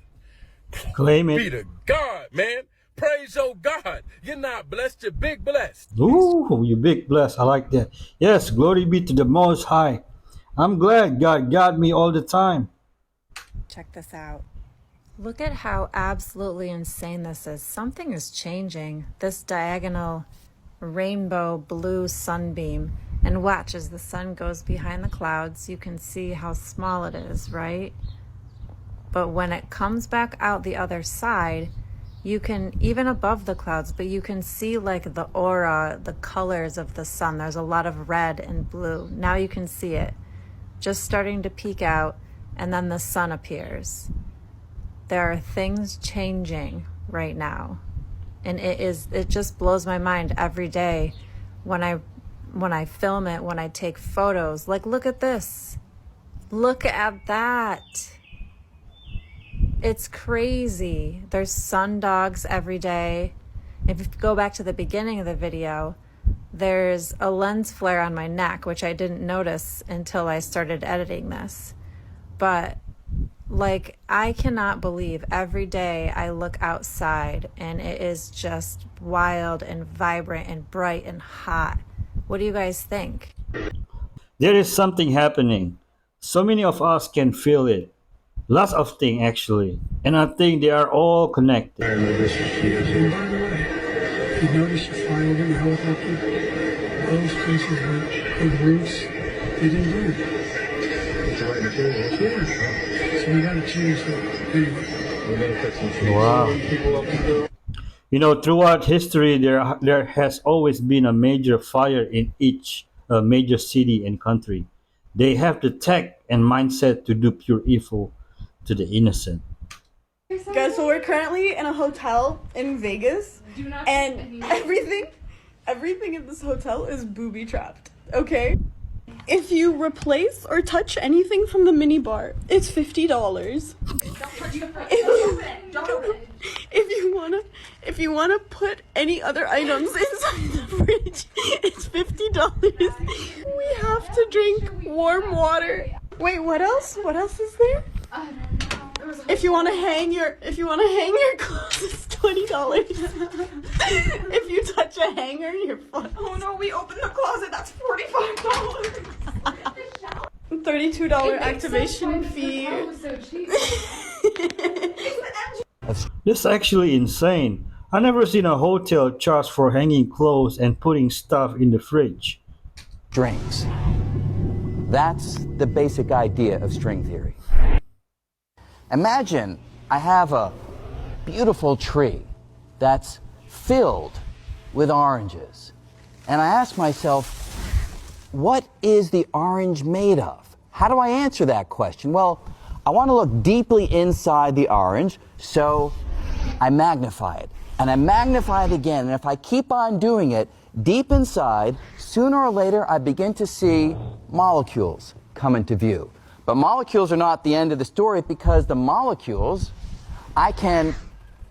Claim it.
Be to God, man. Praise your God. You're not blessed, you're big blessed.
Ooh, you big blessed. I like that. Yes, glory be to the Most High. I'm glad God got me all the time.
Check this out. Look at how absolutely insane this is. Something is changing. This diagonal rainbow blue sunbeam. And watch, as the sun goes behind the clouds, you can see how small it is, right? But when it comes back out the other side, you can, even above the clouds, but you can see like the aura, the colors of the sun. There's a lot of red and blue. Now you can see it just starting to peek out, and then the sun appears. There are things changing right now. And it just blows my mind every day when I film it, when I take photos. Like, look at this. Look at that. It's crazy. There's sun dogs every day. If you go back to the beginning of the video, there's a lens flare on my neck, which I didn't notice until I started editing this. But like, I cannot believe every day I look outside and it is just wild and vibrant and bright and hot. What do you guys think?
There is something happening. So many of us can feel it. Lots of things, actually. And I think they are all connected.
And by the way, if you notice you fly over in a helicopter, those places with big roofs, they didn't do it. It's the right material. Yeah. So we gotta change that. Anyway.
Wow. You know, throughout history, there has always been a major fire in each major city and country. They have the tech and mindset to do pure evil to the innocent.
Guys, so we're currently in a hotel in Vegas, and everything in this hotel is booby trapped, okay? If you replace or touch anything from the mini bar, it's $50. If you wanna put any other items inside the fridge, it's $50. We have to drink warm water. Wait, what else? What else is there? If you wanna hang your clothes, it's $20. If you touch a hanger, you're fucked. Oh no, we opened the closet. That's $45. $32 activation fee.
This is actually insane. I never seen a hotel charge for hanging clothes and putting stuff in the fridge.
Strings. That's the basic idea of string theory. Imagine I have a beautiful tree that's filled with oranges. And I ask myself, what is the orange made of? How do I answer that question? Well, I want to look deeply inside the orange, so I magnify it. And I magnify it again, and if I keep on doing it, deep inside, sooner or later I begin to see molecules come into view. But molecules are not the end of the story, because the molecules I can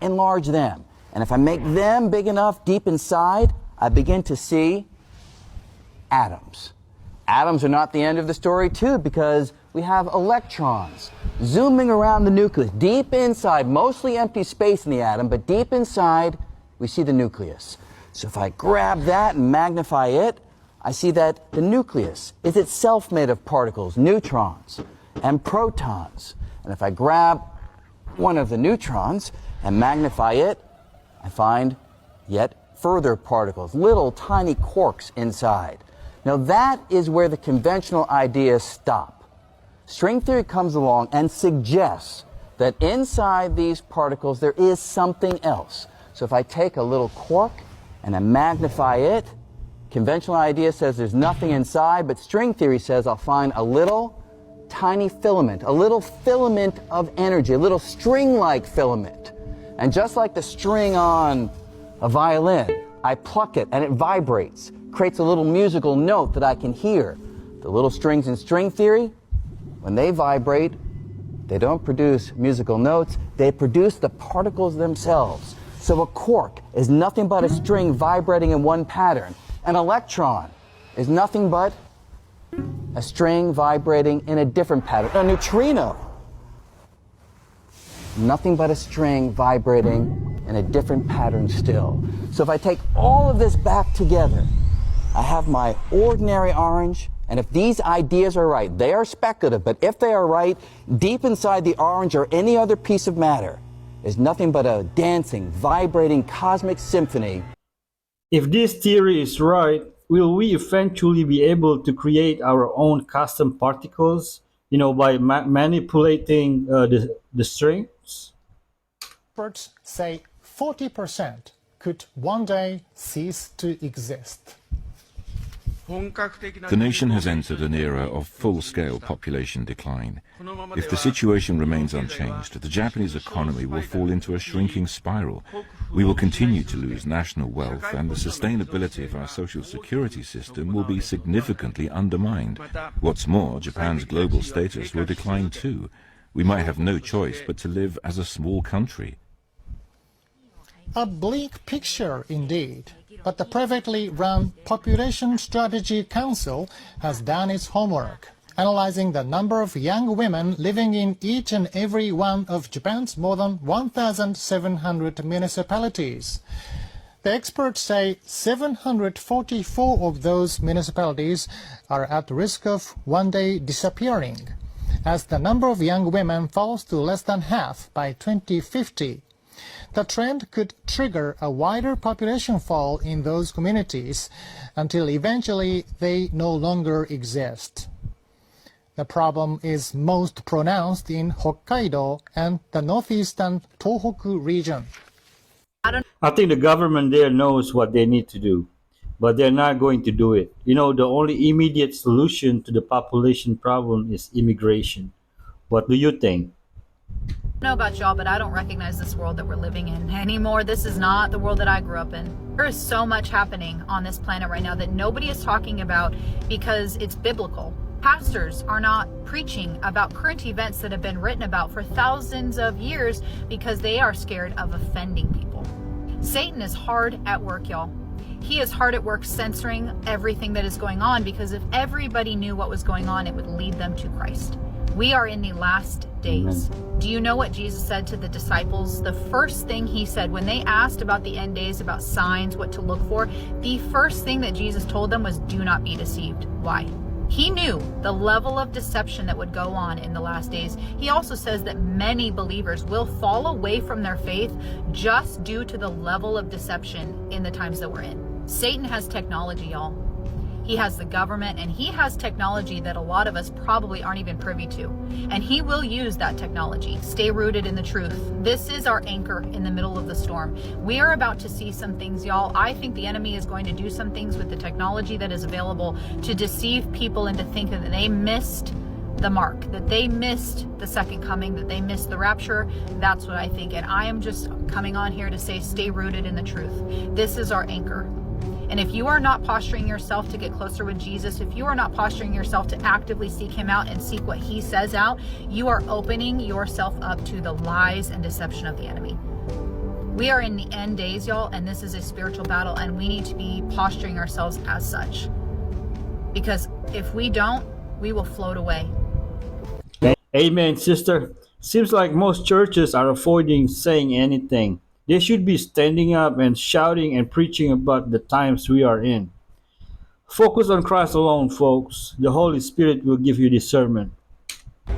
enlarge them. And if I make them big enough deep inside, I begin to see atoms. Atoms are not the end of the story, too, because we have electrons zooming around the nucleus. Deep inside, mostly empty space in the atom, but deep inside, we see the nucleus. So if I grab that and magnify it, I see that the nucleus is itself made of particles, neutrons and protons. And if I grab one of the neutrons and magnify it, I find yet further particles, little tiny quarks inside. Now that is where the conventional ideas stop. String theory comes along and suggests that inside these particles there is something else. So if I take a little quark and I magnify it, conventional idea says there's nothing inside, but string theory says I'll find a little tiny filament, a little filament of energy, a little string-like filament. And just like the string on a violin, I pluck it and it vibrates, creates a little musical note that I can hear. The little strings in string theory, when they vibrate, they don't produce musical notes, they produce the particles themselves. So a quark is nothing but a string vibrating in one pattern. An electron is nothing but a string vibrating in a different pattern. A neutrino, nothing but a string vibrating in a different pattern still. So if I take all of this back together, I have my ordinary orange, and if these ideas are right, they are speculative, but if they are right, deep inside the orange or any other piece of matter is nothing but a dancing, vibrating cosmic symphony.
If this theory is right, will we eventually be able to create our own custom particles, by manipulating the strings?
Experts say 40% could one day cease to exist.
The nation has entered an era of full-scale population decline. If the situation remains unchanged, the Japanese economy will fall into a shrinking spiral. We will continue to lose national wealth, and the sustainability of our social security system will be significantly undermined. What's more, Japan's global status will decline too. We might have no choice but to live as a small country.
A bleak picture indeed, but the privately run Population Strategy Council has done its homework, analyzing the number of young women living in each and every one of Japan's more than 1,700 municipalities. The experts say 744 of those municipalities are at risk of one day disappearing, as the number of young women falls to less than half by 2050. The trend could trigger a wider population fall in those communities until eventually they no longer exist. The problem is most pronounced in Hokkaido and the northeastern Tohoku region.
I think the government there knows what they need to do, but they're not going to do it. The only immediate solution to the population problem is immigration. What do you think?
I don't know about y'all, but I don't recognize this world that we're living in anymore. This is not the world that I grew up in. There is so much happening on this planet right now that nobody is talking about because it's biblical. Pastors are not preaching about current events that have been written about for thousands of years because they are scared of offending people. Satan is hard at work, y'all. He is hard at work censoring everything that is going on, because if everybody knew what was going on, it would lead them to Christ. We are in the last days. Do you know what Jesus said to the disciples? The first thing he said when they asked about the end days, about signs, what to look for, the first thing that Jesus told them was, do not be deceived. Why? He knew the level of deception that would go on in the last days. He also says that many believers will fall away from their faith just due to the level of deception in the times that we're in. Satan has technology, y'all. He has the government, and he has technology that a lot of us probably aren't even privy to. And he will use that technology. Stay rooted in the truth. This is our anchor in the middle of the storm. We are about to see some things, y'all. I think the enemy is going to do some things with the technology that is available to deceive people into thinking that they missed the mark, that they missed the second coming, that they missed the rapture. That's what I think. And I am just coming on here to say, stay rooted in the truth. This is our anchor. And if you are not posturing yourself to get closer with Jesus, if you are not posturing yourself to actively seek him out and seek what he says out, you are opening yourself up to the lies and deception of the enemy. We are in the end days, y'all, and this is a spiritual battle, and we need to be posturing ourselves as such. Because if we don't, we will float away.
Amen, sister. Seems like most churches are avoiding saying anything. They should be standing up and shouting and preaching about the times we are in. Focus on Christ alone, folks. The Holy Spirit will give you discernment.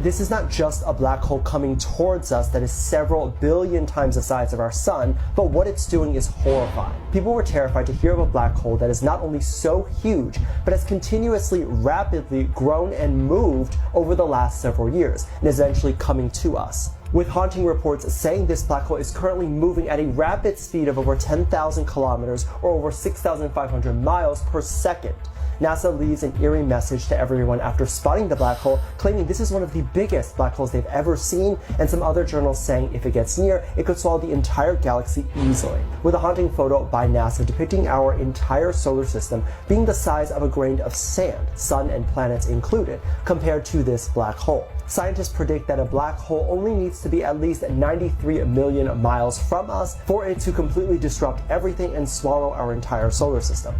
This is not just a black hole coming towards us that is several billion times the size of our sun, but what it's doing is horrifying. People were terrified to hear of a black hole that is not only so huge, but has continuously, rapidly grown and moved over the last several years, and is eventually coming to us. With haunting reports saying this black hole is currently moving at a rapid speed of over 10,000 kilometers or over 6,500 miles per second. NASA leaves an eerie message to everyone after spotting the black hole, claiming this is one of the biggest black holes they've ever seen, and some other journals saying if it gets near, it could swallow the entire galaxy easily. With a haunting photo by NASA depicting our entire solar system being the size of a grain of sand, sun and planets included, compared to this black hole. Scientists predict that a black hole only needs to be at least 93 million miles from us for it to completely disrupt everything and swallow our entire solar system.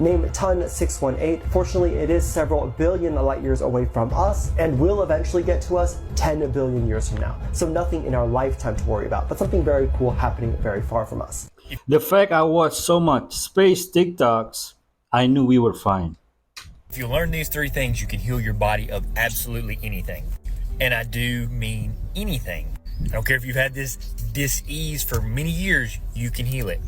Named Ton 618, fortunately it is several billion light years away from us and will eventually get to us 10 billion years from now. So nothing in our lifetime to worry about, but something very cool happening very far from us.
The fact I watched so much space TikToks, I knew we were fine.
If you learn these three things, you can heal your body of absolutely anything. And I do mean anything. I don't care if you've had this dis-ease for many years, you can heal it.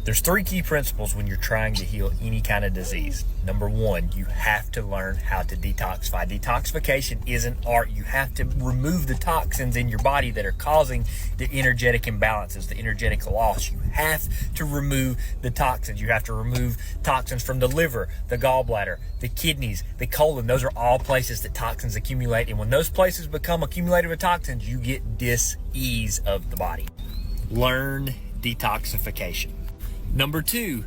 There's three key principles when you're trying to heal any kind of disease. Number one, you have to learn how to detoxify. Detoxification is an art. You have to remove the toxins in your body that are causing the energetic imbalances, the energetic loss. You have to remove the toxins. You have to remove toxins from the liver, the gallbladder, the kidneys, the colon. Those are all places that toxins accumulate. And when those places become accumulated with toxins, you get dis-ease of the body. Learn detoxification. Number two,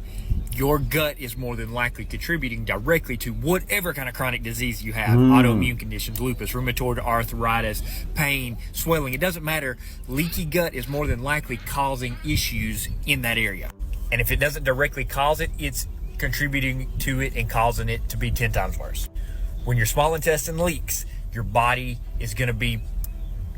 your gut is more than likely contributing directly to whatever kind of chronic disease you have. Autoimmune conditions, lupus, rheumatoid arthritis, pain, swelling. It doesn't matter. Leaky gut is more than likely causing issues in that area. And if it doesn't directly cause it, it's contributing to it and causing it to be 10 times worse. When your small intestine leaks, your body is going to be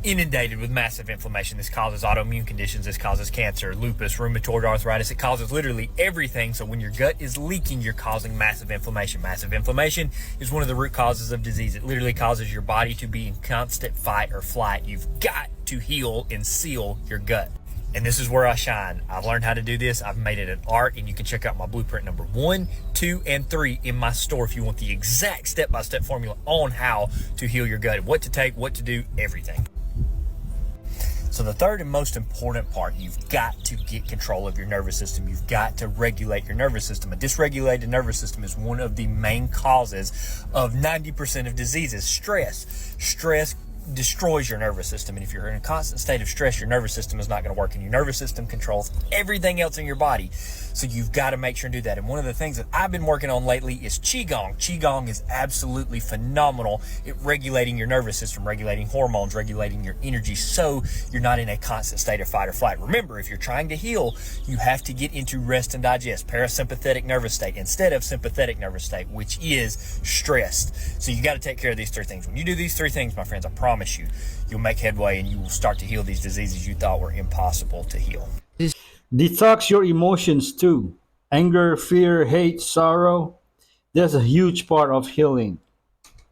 inundated with massive inflammation. This causes autoimmune conditions. This causes cancer, lupus, rheumatoid arthritis. It causes literally everything. So when your gut is leaking, you're causing massive inflammation. Massive inflammation is one of the root causes of disease. It literally causes your body to be in constant fight or flight. You've got to heal and seal your gut. And this is where I shine. I've learned how to do this. I've made it an art, and you can check out my blueprint number 1, 2, and 3 in my store if you want the exact step-by-step formula on how to heal your gut, what to take, what to do, everything. So the third and most important part, you've got to get control of your nervous system. You've got to regulate your nervous system. A dysregulated nervous system is one of the main causes of 90% of diseases. Stress destroys your nervous system. And if you're in a constant state of stress, your nervous system is not going to work. And your nervous system controls everything else in your body. So you've got to make sure and do that. And one of the things that I've been working on lately is Qigong. Qigong is absolutely phenomenal at regulating your nervous system, regulating hormones, regulating your energy, so you're not in a constant state of fight or flight. Remember, if you're trying to heal, you have to get into rest and digest, parasympathetic nervous state, instead of sympathetic nervous state, which is stressed. So you got to take care of these three things. When you do these three things, my friends, I promise you'll make headway and you will start to heal these diseases you thought were impossible to heal.
Detox your emotions too. Anger, fear, hate, sorrow. That's a huge part of healing.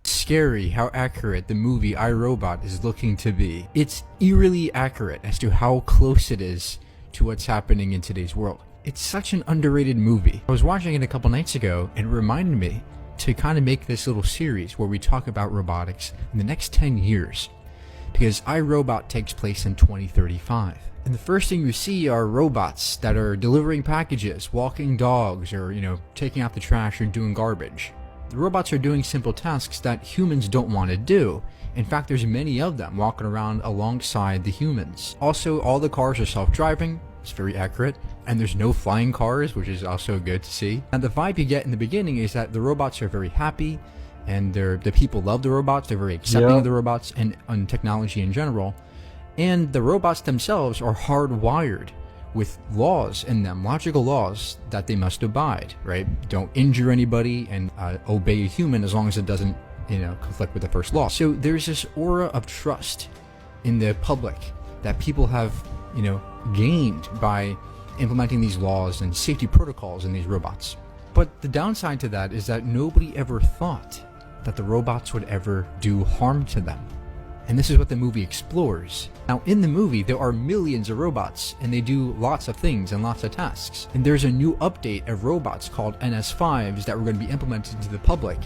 Scary how accurate the movie I, Robot is looking to be. It's eerily accurate as to how close it is to what's happening in today's world. It's such an underrated movie. I was watching it a couple nights ago and it reminded me to kind of make this little series where we talk about robotics in the next 10 years. Because iRobot takes place in 2035. And the first thing you see are robots that are delivering packages, walking dogs, or, taking out the trash or doing garbage. The robots are doing simple tasks that humans don't want to do. In fact, there's many of them walking around alongside the humans. Also, all the cars are self-driving. It's very accurate. and there's no flying cars, which is also good to see. And the vibe you get in the beginning is that the robots are very happy, and the people love the robots. They're very accepting of the robots and on technology in general. And the robots themselves are hardwired with laws in them, logical laws that they must abide, right? Don't injure anybody and obey a human as long as it doesn't, conflict with the first law. So there's this aura of trust in the public that people have, gained by implementing these laws and safety protocols in these robots. But the downside to that is that nobody ever thought that the robots would ever do harm to them. And this is what the movie explores. Now, in the movie, there are millions of robots, and they do lots of things and lots of tasks. And there's a new update of robots called NS5s that were going to be implemented to the public.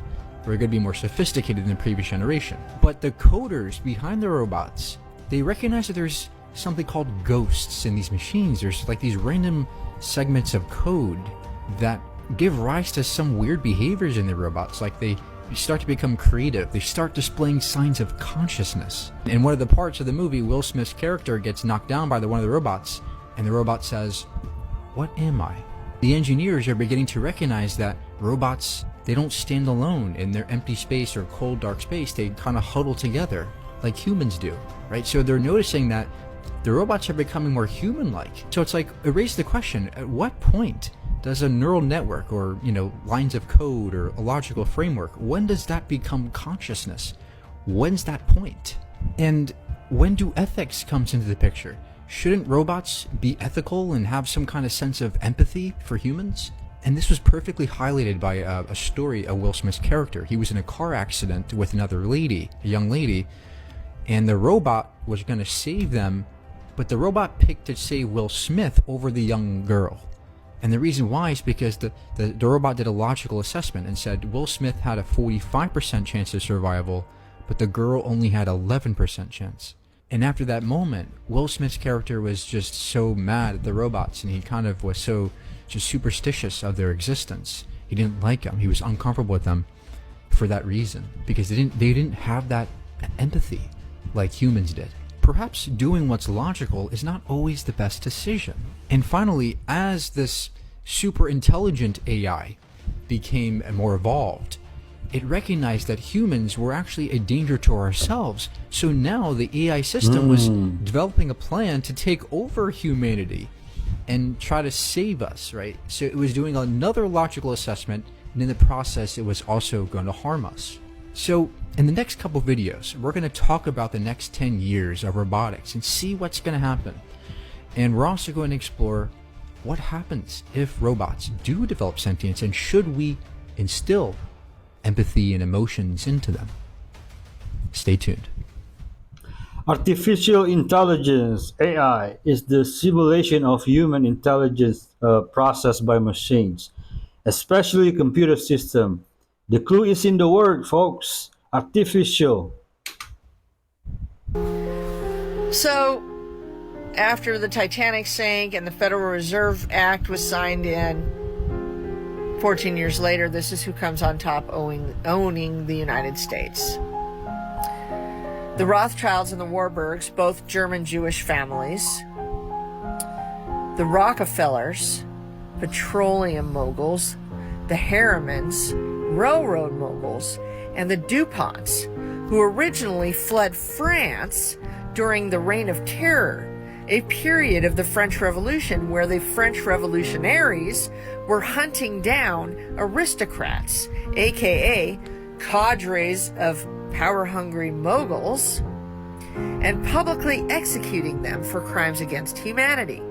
They're going to be more sophisticated than the previous generation. But the coders behind the robots, they recognize that there's something called ghosts in these machines. There's like these random segments of code that give rise to some weird behaviors in the robots. Like they start to become creative. They start displaying signs of consciousness. In one of the parts of the movie, Will Smith's character gets knocked down by one of the robots, and the robot says, "What am I?" The engineers are beginning to recognize that robots, they don't stand alone in their empty space or cold, dark space. They kind of huddle together like humans do, right? So they're noticing that the robots are becoming more human-like. So it's like, it raised the question, at what point does a neural network or, lines of code or a logical framework, when does that become consciousness? When's that point? And when do ethics comes into the picture? Shouldn't robots be ethical and have some kind of sense of empathy for humans? And this was perfectly highlighted by a story of Will Smith's character. He was in a car accident with another lady, a young lady, and the robot was going to save them, but the robot picked to save Will Smith over the young girl. And the reason why is because the robot did a logical assessment and said Will Smith had a 45% chance of survival, but the girl only had 11% chance. And after that moment, Will Smith's character was just so mad at the robots, and he kind of was so just superstitious of their existence. He didn't like them. He was uncomfortable with them for that reason, because they didn't have that empathy like humans did. Perhaps doing what's logical is not always the best decision. And finally, as this super intelligent AI became more evolved, it recognized that humans were actually a danger to ourselves. So now the AI system was developing a plan to take over humanity and try to save us, right? So it was doing another logical assessment, and in the process, it was also going to harm us. So in the next couple videos, we're going to talk about the next 10 years of robotics and see what's going to happen. And we're also going to explore what happens if robots do develop sentience, and should we instill empathy and emotions into them. Stay tuned.
Artificial intelligence, AI, is the simulation of human intelligence processed by machines, especially computer system. The clue is in the word, folks. Artificial.
So, after the Titanic sank and the Federal Reserve Act was signed in, 14 years later, this is who comes on top owning the United States. The Rothschilds and the Warburgs, both German Jewish families. The Rockefellers, petroleum moguls. The Harrimans, railroad moguls. And the DuPonts, who originally fled France during the Reign of Terror, a period of the French Revolution where the French revolutionaries were hunting down aristocrats, aka cadres of power-hungry moguls, and publicly executing them for crimes against humanity.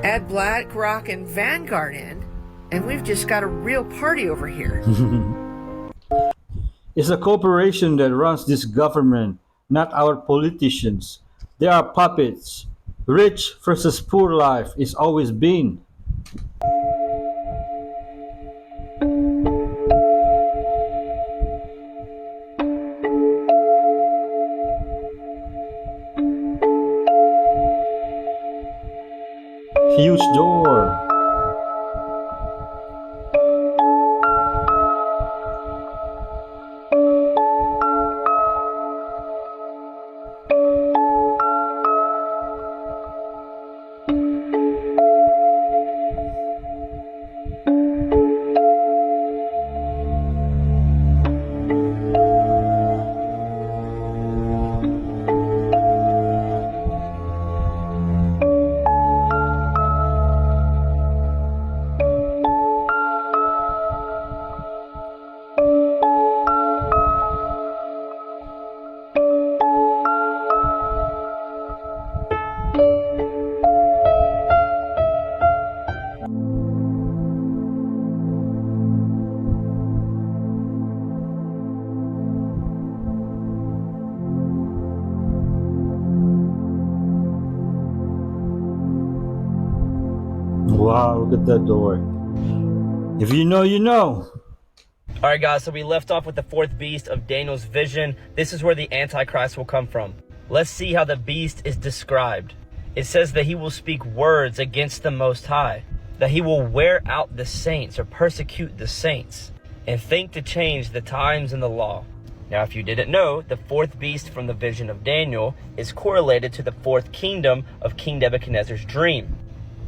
Add BlackRock and Vanguard in, and we've just got a real party over here.
It's a corporation that runs this government, not our politicians. They are puppets. Rich versus poor life is always been. Huge door. Wow, look at that door. If you know, you know.
All right, guys, so we left off with the fourth beast of Daniel's vision. This is where the Antichrist will come from. Let's see how the beast is described. It says that he will speak words against the Most High, that he will wear out the saints or persecute the saints, and think to change the times and the law. Now, if you didn't know, the fourth beast from the vision of Daniel is correlated to the fourth kingdom of King Nebuchadnezzar's dream.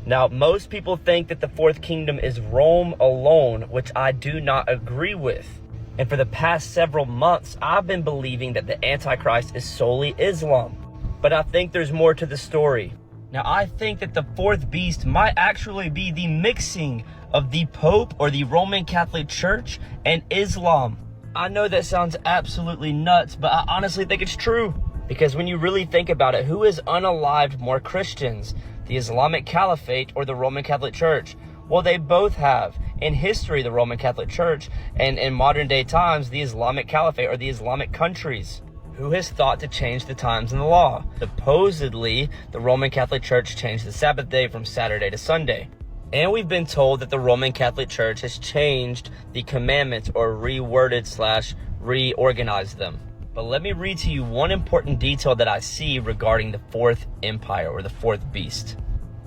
Now, most people think that the fourth kingdom is Rome alone, which I do not agree with. And for the past several months, I've been believing that the Antichrist is solely Islam. But I think there's more to the story. Now, I think that the fourth beast might actually be the mixing of the Pope or the Roman Catholic Church and Islam. I know that sounds absolutely nuts, but I honestly think it's true. Because when you really think about it, who has unalived more Christians? The Islamic Caliphate or the Roman Catholic Church? Well, they both have. In history, the Roman Catholic Church, and in modern day times, the Islamic Caliphate or the Islamic countries. Who has thought to change the times and the law? Supposedly, the Roman Catholic Church changed the Sabbath day from Saturday to Sunday. And we've been told that the Roman Catholic Church has changed the commandments or reworded / reorganized them. But let me read to you one important detail that I see regarding the fourth empire or the fourth beast.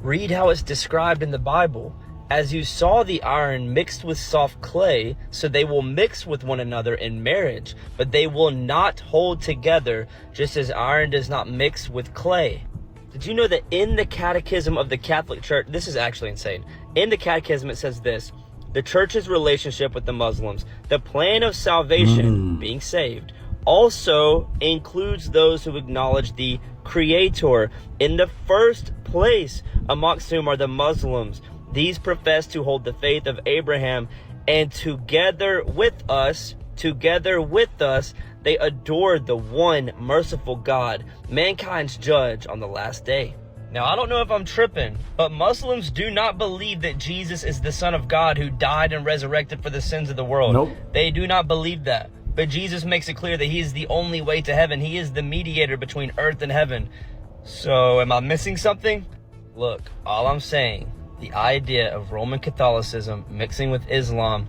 Read how it's described in the Bible. As you saw the iron mixed with soft clay, so they will mix with one another in marriage, but they will not hold together, just as iron does not mix with clay. Did you know that in the Catechism of the Catholic Church, this is actually insane. In the Catechism, it says this: the church's relationship with the Muslims, the plan of salvation, being saved, also includes those who acknowledge the Creator in the first place, amongst whom are the Muslims. These profess to hold the faith of Abraham, and together with us, they adored the one merciful God, mankind's judge on the last day. Now, I don't know if I'm tripping, but Muslims do not believe that Jesus is the Son of God who died and resurrected for the sins of the world.
Nope.
They do not believe that. But Jesus makes it clear that he is the only way to heaven. He is the mediator between earth and heaven. So, am I missing something? Look, all I'm saying, the idea of Roman Catholicism mixing with Islam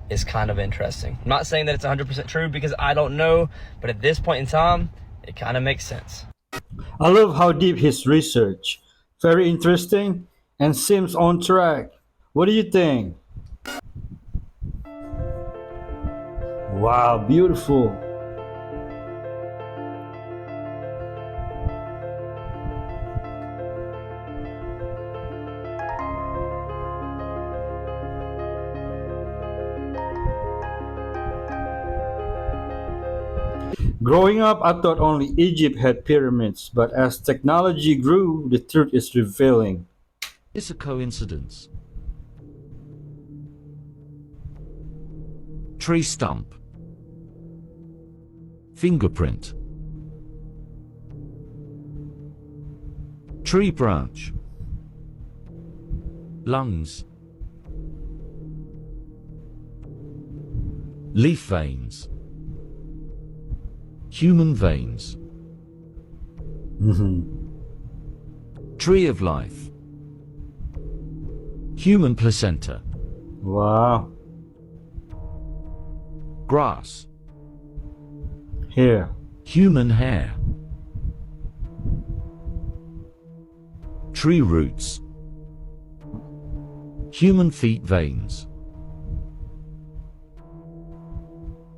is kind of interesting. I'm not saying that it's 100% true because I don't know, but at this point in time, it kind of makes sense.
I love how deep his research. Very interesting and seems on track. What do you think? Wow, beautiful. Growing up, I thought only Egypt had pyramids, but as technology grew, the truth is revealing.
It's a coincidence. Tree stump. Fingerprint. Tree branch. Lungs. Leaf veins. Human veins. Tree of life. Human placenta.
Wow.
Grass.
Here.
Human hair. Tree roots. Human feet veins.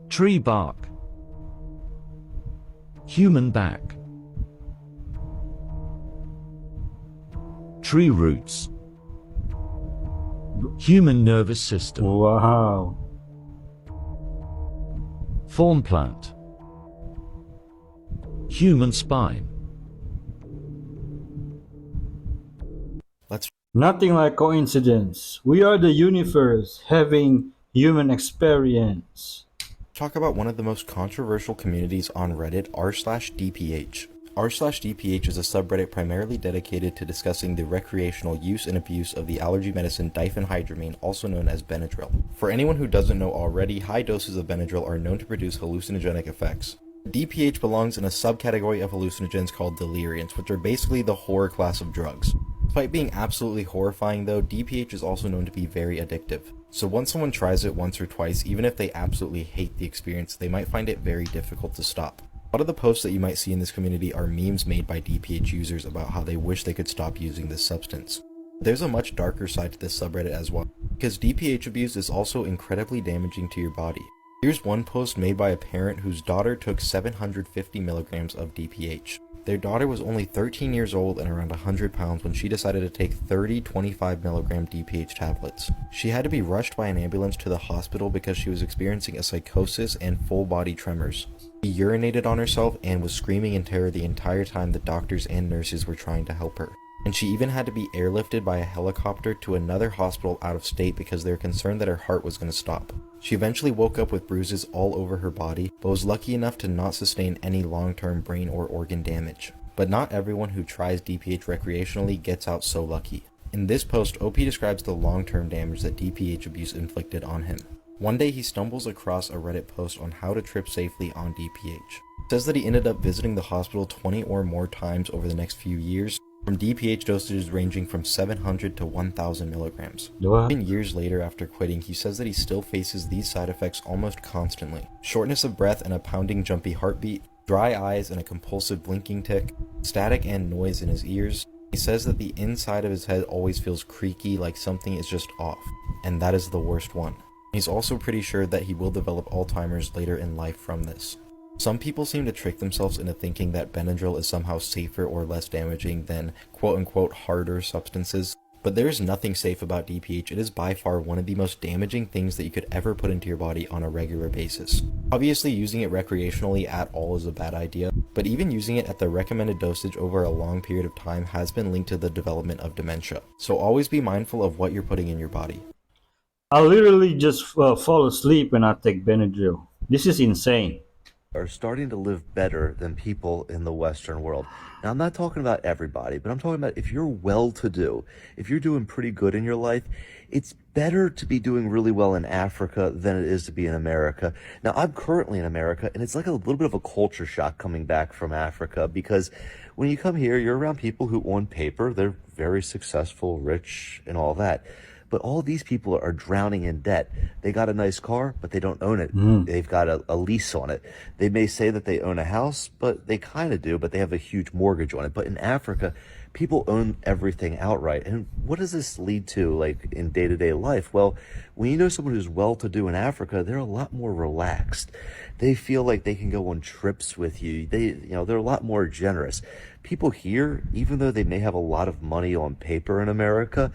Tree bark. Human back. Tree roots. Human nervous system.
Wow.
Thorn plant. Human spine.
Nothing like coincidence. We are the universe having human experience.
Talk about one of the most controversial communities on Reddit, r/DPH. r/DPH is a subreddit primarily dedicated to discussing the recreational use and abuse of the allergy medicine diphenhydramine, also known as Benadryl. For anyone who doesn't know already, high doses of Benadryl are known to produce hallucinogenic effects. DPH belongs in a subcategory of hallucinogens called deliriants, which are basically the horror class of drugs. Despite being absolutely horrifying though, DPH is also known to be very addictive. So once someone tries it once or twice, even if they absolutely hate the experience, they might find it very difficult to stop. A lot of the posts that you might see in this community are memes made by DPH users about how they wish they could stop using this substance. There's a much darker side to this subreddit as well, because DPH abuse is also incredibly damaging to your body. Here's one post made by a parent whose daughter took 750 milligrams of DPH. Their daughter was only 13 years old and around 100 pounds when she decided to take 30 25 milligram DPH tablets. She had to be rushed by an ambulance to the hospital because she was experiencing a psychosis and full body tremors. She urinated on herself and was screaming in terror the entire time the doctors and nurses were trying to help her. And she even had to be airlifted by a helicopter to another hospital out of state because they were concerned that her heart was going to stop. She eventually woke up with bruises all over her body, but was lucky enough to not sustain any long-term brain or organ damage. But not everyone who tries DPH recreationally gets out so lucky. In this post, OP describes the long-term damage that DPH abuse inflicted on him. One day he stumbles across a Reddit post on how to trip safely on DPH. It says that he ended up visiting the hospital 20 or more times over the next few years, from DPH dosages ranging from 700 to 1000 milligrams.
What?
Even years later after quitting, he says that he still faces these side effects almost constantly. Shortness of breath and a pounding jumpy heartbeat, dry eyes and a compulsive blinking tic, static and noise in his ears. He says that the inside of his head always feels creaky, like something is just off, and that is the worst one. He's also pretty sure that he will develop Alzheimer's later in life from this. Some people seem to trick themselves into thinking that Benadryl is somehow safer or less damaging than quote-unquote harder substances, but there is nothing safe about DPH. It is by far one of the most damaging things that you could ever put into your body on a regular basis. Obviously, using it recreationally at all is a bad idea, but even using it at the recommended dosage over a long period of time has been linked to the development of dementia. So always be mindful of what you're putting in your body.
I literally just fall asleep when I take Benadryl. This is insane.
Are starting to live better than people in the Western world. Now, I'm not talking about everybody, but I'm talking about if you're well-to-do, if you're doing pretty good in your life, it's better to be doing really well in Africa than it is to be in America. Now, I'm currently in America, and it's like a little bit of a culture shock coming back from Africa, because when you come here, you're around people who, on paper, they're very successful, rich, and all that. But all these people are drowning in debt. They got a nice car, but they don't own it. They've got a lease on it. They may say that they own a house, but they kind of do, but they have a huge mortgage on it. But in Africa, people own everything outright. And what does this lead to, like, in day-to-day life? Well, when you know someone who's well-to-do in Africa, they're a lot more relaxed. They feel like they can go on trips with you. They're a lot more generous. People here, even though they may have a lot of money on paper in America,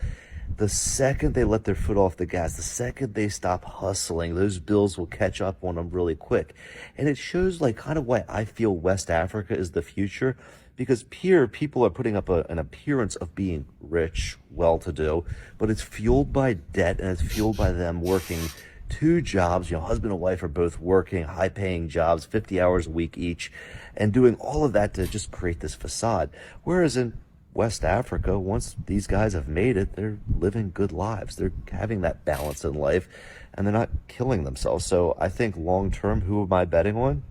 the second they let their foot off the gas, the second they stop hustling, those bills will catch up on them really quick. And it shows like kind of why I feel West Africa is the future, because here people are putting up an appearance of being rich, well-to-do, but it's fueled by debt and it's fueled by them working two jobs. Husband and wife are both working high-paying jobs, 50 hours a week each, and doing all of that to just create this facade. Whereas in West Africa, once these guys have made it, they're living good lives. They're having that balance in life, and they're not killing themselves. So I think long-term, who am I betting on?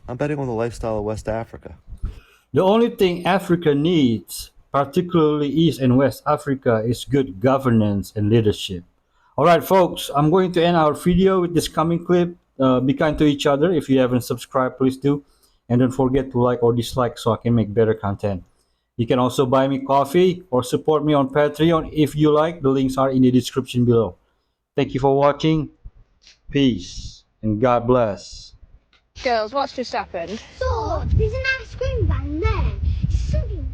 I'm betting on the lifestyle of West Africa.
The only thing Africa needs, particularly East and West Africa, is good governance and leadership. All right, folks, I'm going to end our video with this coming clip. Be kind to each other. If you haven't subscribed, please do. And don't forget to like or dislike so I can make better content. You can also buy me coffee or support me on Patreon if you like. The links are in the description below. Thank you for watching. Peace and God bless.
Girls, what's just happened?
So, there's an ice cream van there. Something